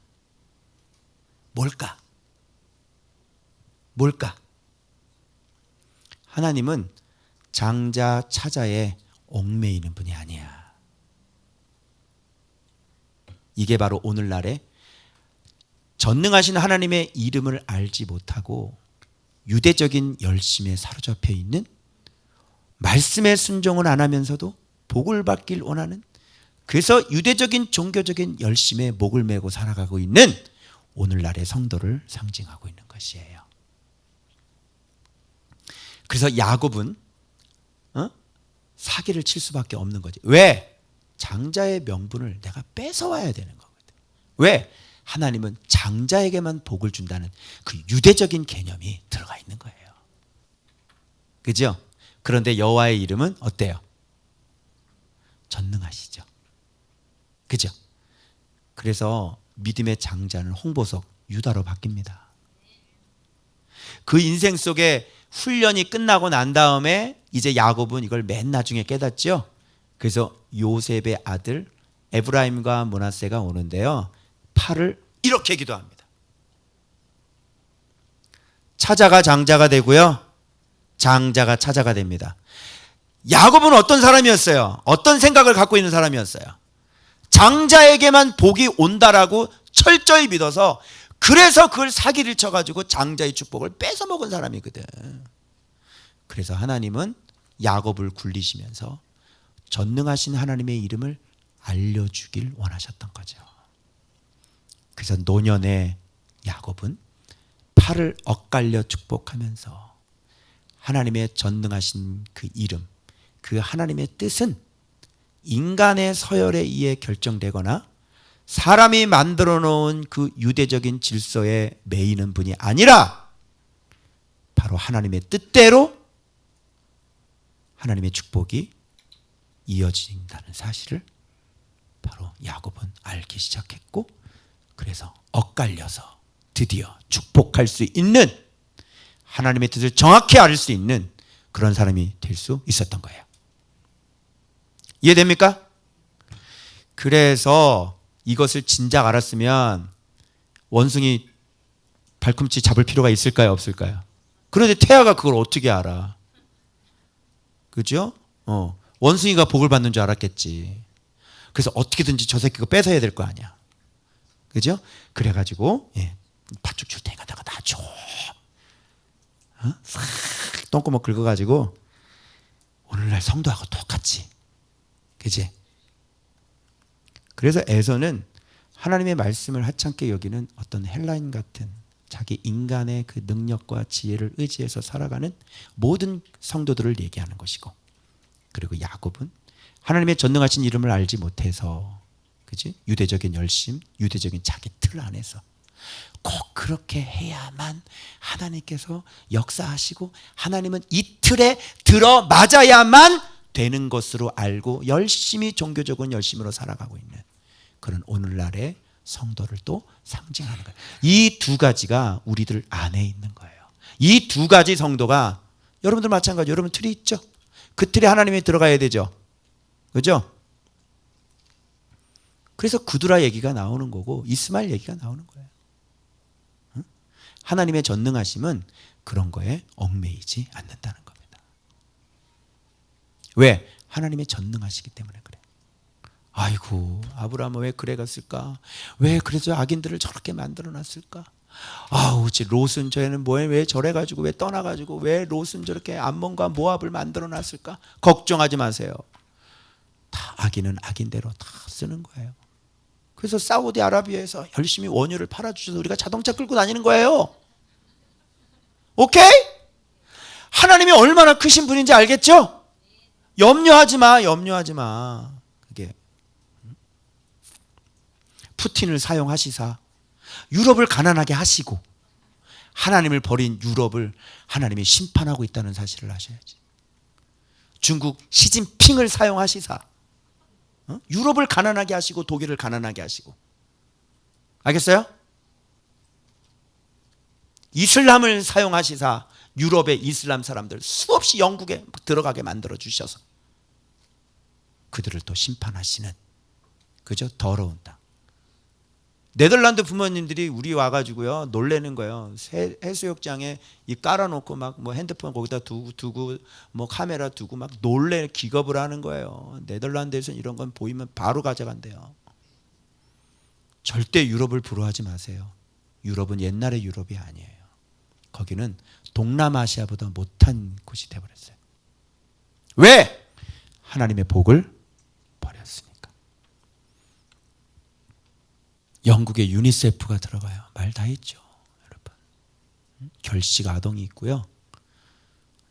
하나님은 장자 차자에 얽매이는 분이 아니야. 이게 바로 오늘날의 전능하신 하나님의 이름을 알지 못하고 유대적인 열심에 사로잡혀 있는, 말씀의 순종을 안 하면서도 복을 받길 원하는, 그래서 유대적인 종교적인 열심에 목을 메고 살아가고 있는 오늘날의 성도를 상징하고 있는 것이에요. 그래서 야곱은 사기를 칠 수밖에 없는 거지. 왜? 장자의 명분을 내가 뺏어와야 되는 거거든. 왜? 하나님은 장자에게만 복을 준다는 그 유대적인 개념이 들어가 있는 거예요. 그죠? 그런데 여호와의 이름은 어때요? 전능하시죠. 그죠? 그래서 믿음의 장자는 홍보석 유다로 바뀝니다. 그 인생 속에 훈련이 끝나고 난 다음에 이제 야곱은 이걸 맨 나중에 깨닫죠. 그래서 요셉의 아들 에브라임과 므낫세가 오는데요, 팔을 이렇게 기도합니다. 차자가 장자가 되고요, 장자가 차자가 됩니다. 야곱은 어떤 사람이었어요? 어떤 생각을 갖고 있는 사람이었어요? 장자에게만 복이 온다라고 철저히 믿어서, 그래서 그걸 사기를 쳐가지고 장자의 축복을 뺏어먹은 사람이거든. 그래서 하나님은 야곱을 굴리시면서 전능하신 하나님의 이름을 알려주길 원하셨던 거죠. 그래서 노년의 야곱은 팔을 엇갈려 축복하면서 하나님의 전능하신 그 이름, 그 하나님의 뜻은 인간의 서열에 의해 결정되거나 사람이 만들어 놓은 그 유대적인 질서에 매이는 분이 아니라 바로 하나님의 뜻대로 하나님의 축복이 이어진다는 사실을 바로 야곱은 알기 시작했고, 그래서 엇갈려서 드디어 축복할 수 있는, 하나님의 뜻을 정확히 알 수 있는 그런 사람이 될 수 있었던 거예요. 이해됩니까? 그래서 이것을 진작 알았으면 원숭이 발꿈치 잡을 필요가 있을까요, 없을까요? 그런데 태아가 그걸 어떻게 알아? 그죠? 원숭이가 복을 받는 줄 알았겠지. 그래서 어떻게든지 저 새끼가 뺏어야 될 거 아니야. 그죠? 그래가지고 팥죽 줄 테니까 내가 다 줘. 싹 똥구멍 긁어가지고 오늘날 성도하고 똑같이. 그지? 그래서 에서는 하나님의 말씀을 하찮게 여기는 어떤 헬라인 같은 자기 인간의 그 능력과 지혜를 의지해서 살아가는 모든 성도들을 얘기하는 것이고, 그리고 야곱은 하나님의 전능하신 이름을 알지 못해서, 그지? 유대적인 열심, 유대적인 자기 틀 안에서 꼭 그렇게 해야만 하나님께서 역사하시고 하나님은 이 틀에 들어맞아야만 되는 것으로 알고 열심히 종교적인 열심으로 살아가고 있는 그런 오늘날의 성도를 또 상징하는 거예요. 이 두 가지가 우리들 안에 있는 거예요. 이 두 가지 성도가 여러분들 마찬가지. 여러분 틀이 있죠. 그 틀에 하나님이 들어가야 되죠. 그죠? 그래서 구두라 얘기가 나오는 거고 이스마엘 얘기가 나오는 거예요. 응? 하나님의 전능하심은 그런 거에 얽매이지 않는다는 겁니다. 왜? 하나님의 전능하시기 때문에 그래. 아이고 아브라함은 왜 그래 갔을까? 왜 그래서 악인들을 저렇게 만들어 놨을까? 아우 롯은 저애는 뭐해? 왜 저래 가지고 왜 떠나 가지고 왜 롯은 저렇게 암몬과 모압을 만들어 놨을까? 걱정하지 마세요. 다 악인은 악인대로 다 쓰는 거예요. 그래서 사우디아라비아에서 열심히 원유를 팔아주셔서 우리가 자동차 끌고 다니는 거예요. 오케이? 하나님이 얼마나 크신 분인지 알겠죠? 염려하지 마. 염려하지 마. 그게 푸틴을 사용하시사 유럽을 가난하게 하시고 하나님을 버린 유럽을 하나님이 심판하고 있다는 사실을 아셔야지. 중국 시진핑을 사용하시사 유럽을 가난하게 하시고 독일을 가난하게 하시고 알겠어요? 이슬람을 사용하시사 유럽의 이슬람 사람들 수없이 영국에 들어가게 만들어 주셔서 그들을 또 심판하시는 그저 더러운 땅. 네덜란드 부모님들이 우리 와가지고요 놀래는 거예요. 해수욕장에 이 깔아놓고 막 뭐 핸드폰 거기다 두고 뭐 카메라 두고 막 놀래 기겁을 하는 거예요. 네덜란드에서 이런 건 보이면 바로 가져간대요. 절대 유럽을 부러워하지 마세요. 유럽은 옛날의 유럽이 아니에요. 거기는 동남아시아보다 못한 곳이 되어버렸어요. 왜? 하나님의 복을 버렸으니까. 영국에 유니세프가 들어가요. 말 다 했죠, 여러분. 결식 아동이 있고요.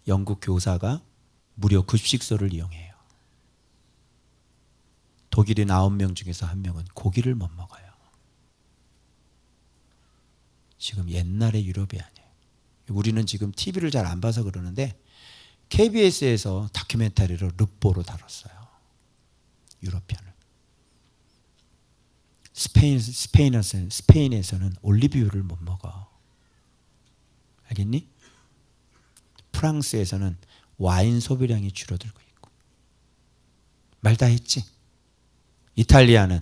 영국 교사가 무료 급식소를 이용해요. 독일인 9명 중에서 1명은 고기를 못 먹어요. 지금 옛날의 유럽이 아니에요. 우리는 지금 TV를 잘 안 봐서 그러는데 KBS에서 다큐멘터리로 르뽀로 다뤘어요. 유럽편을. 스페인에서는 올리브유를 못 먹어. 알겠니? 프랑스에서는 와인 소비량이 줄어들고 있고. 말 다 했지? 이탈리아는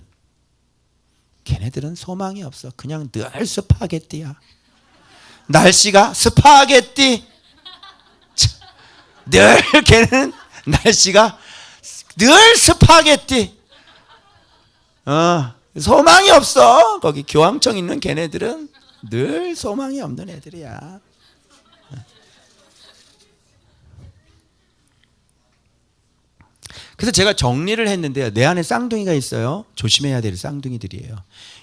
걔네들은 소망이 없어. 그냥 늘 스파게티야. 날씨가 스파게티. 늘 걔는 날씨가 늘 스파게티. 소망이 없어. 거기 교황청 있는 걔네들은 늘 소망이 없는 애들이야. 그래서 제가 정리를 했는데요. 내 안에 쌍둥이가 있어요. 조심해야 될 쌍둥이들이에요.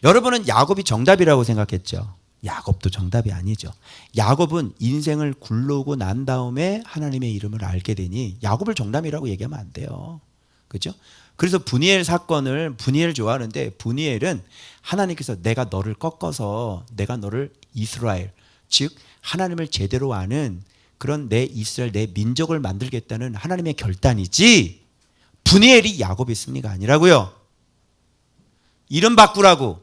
여러분은 야곱이 정답이라고 생각했죠. 야곱도 정답이 아니죠. 야곱은 인생을 굴러오고 난 다음에 하나님의 이름을 알게 되니 야곱을 정답이라고 얘기하면 안 돼요. 그렇죠? 그래서 브니엘 사건을 브니엘 좋아하는데 브니엘은 하나님께서 내가 너를 꺾어서 내가 너를 이스라엘 즉 하나님을 제대로 아는 그런 내 이스라엘 내 민족을 만들겠다는 하나님의 결단이지 브니엘이 야곱의 승리가 아니라고요. 이름 바꾸라고.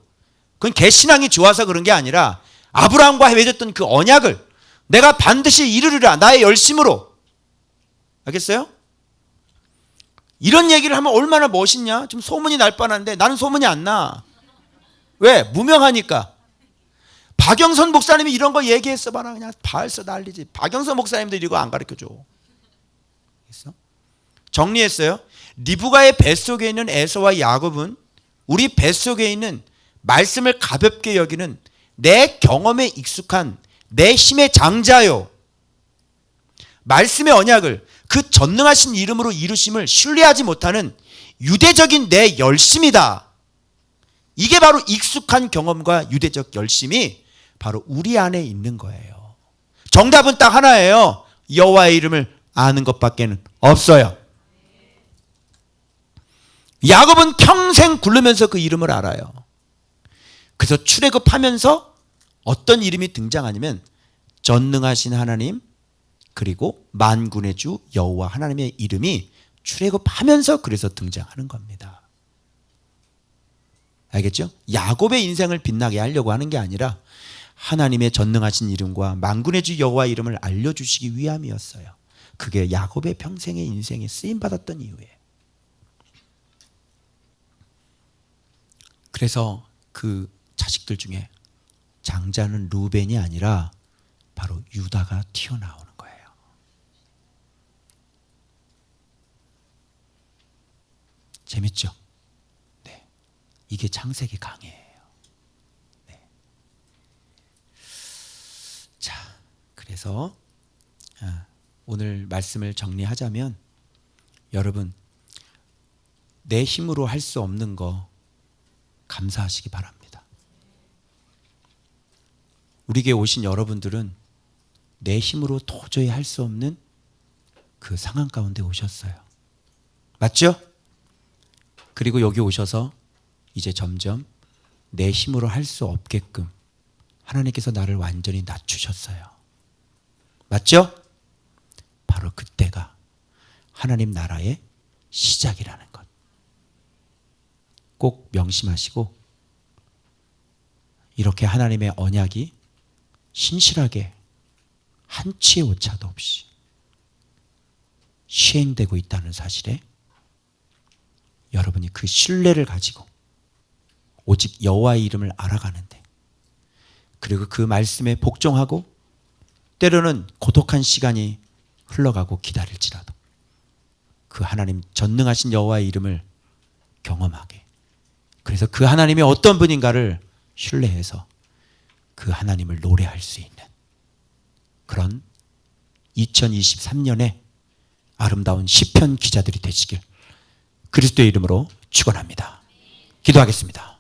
그건 개신앙이 좋아서 그런 게 아니라 아브라함과 맺었던 그 언약을 내가 반드시 이루리라 나의 열심으로. 알겠어요? 이런 얘기를 하면 얼마나 멋있냐? 좀 소문이 날 뻔한데 나는 소문이 안 나. 왜? 무명하니까. 박영선 목사님이 이런 거 얘기했어 봐라. 그냥 발서 난리지. 박영선 목사님도 이거 안 가르쳐줘. 알겠어? 정리했어요. 리브가의 뱃속에 있는 에서와 야곱은 우리 뱃속에 있는 말씀을 가볍게 여기는 내 경험에 익숙한 내 힘의 장자요. 말씀의 언약을 그 전능하신 이름으로 이루심을 신뢰하지 못하는 유대적인 내 열심이다. 이게 바로 익숙한 경험과 유대적 열심이 바로 우리 안에 있는 거예요. 정답은 딱 하나예요. 여호와의 이름을 아는 것밖에는 없어요. 야곱은 평생 굴르면서 그 이름을 알아요. 그래서 출애굽하면서 어떤 이름이 등장하냐면 전능하신 하나님 그리고 만군의 주 여호와 하나님의 이름이 출애굽하면서 그래서 등장하는 겁니다. 알겠죠? 야곱의 인생을 빛나게 하려고 하는 게 아니라 하나님의 전능하신 이름과 만군의 주 여호와 이름을 알려주시기 위함이었어요. 그게 야곱의 평생의 인생에 쓰임받았던 이유예요. 그래서 그 자식들 중에 장자는 루벤이 아니라 바로 유다가 튀어나오는 거예요. 재밌죠? 네. 이게 창세기 강해예요. 네. 자, 그래서 오늘 말씀을 정리하자면 여러분 내 힘으로 할 수 없는 거 감사하시기 바랍니다. 우리에게 오신 여러분들은 내 힘으로 도저히 할 수 없는 그 상황 가운데 오셨어요. 맞죠? 그리고 여기 오셔서 이제 점점 내 힘으로 할 수 없게끔 하나님께서 나를 완전히 낮추셨어요. 맞죠? 바로 그때가 하나님 나라의 시작이라는 것. 꼭 명심하시고 이렇게 하나님의 언약이 신실하게 한치의 오차도 없이 시행되고 있다는 사실에 여러분이 그 신뢰를 가지고 오직 여호와의 이름을 알아가는데 그리고 그 말씀에 복종하고 때로는 고독한 시간이 흘러가고 기다릴지라도 그 하나님 전능하신 여호와의 이름을 경험하게 그래서 그 하나님이 어떤 분인가를 신뢰해서 그 하나님을 노래할 수 있는 그런 2023년에 아름다운 시편 기자들이 되시길 그리스도의 이름으로 축원합니다. 기도하겠습니다.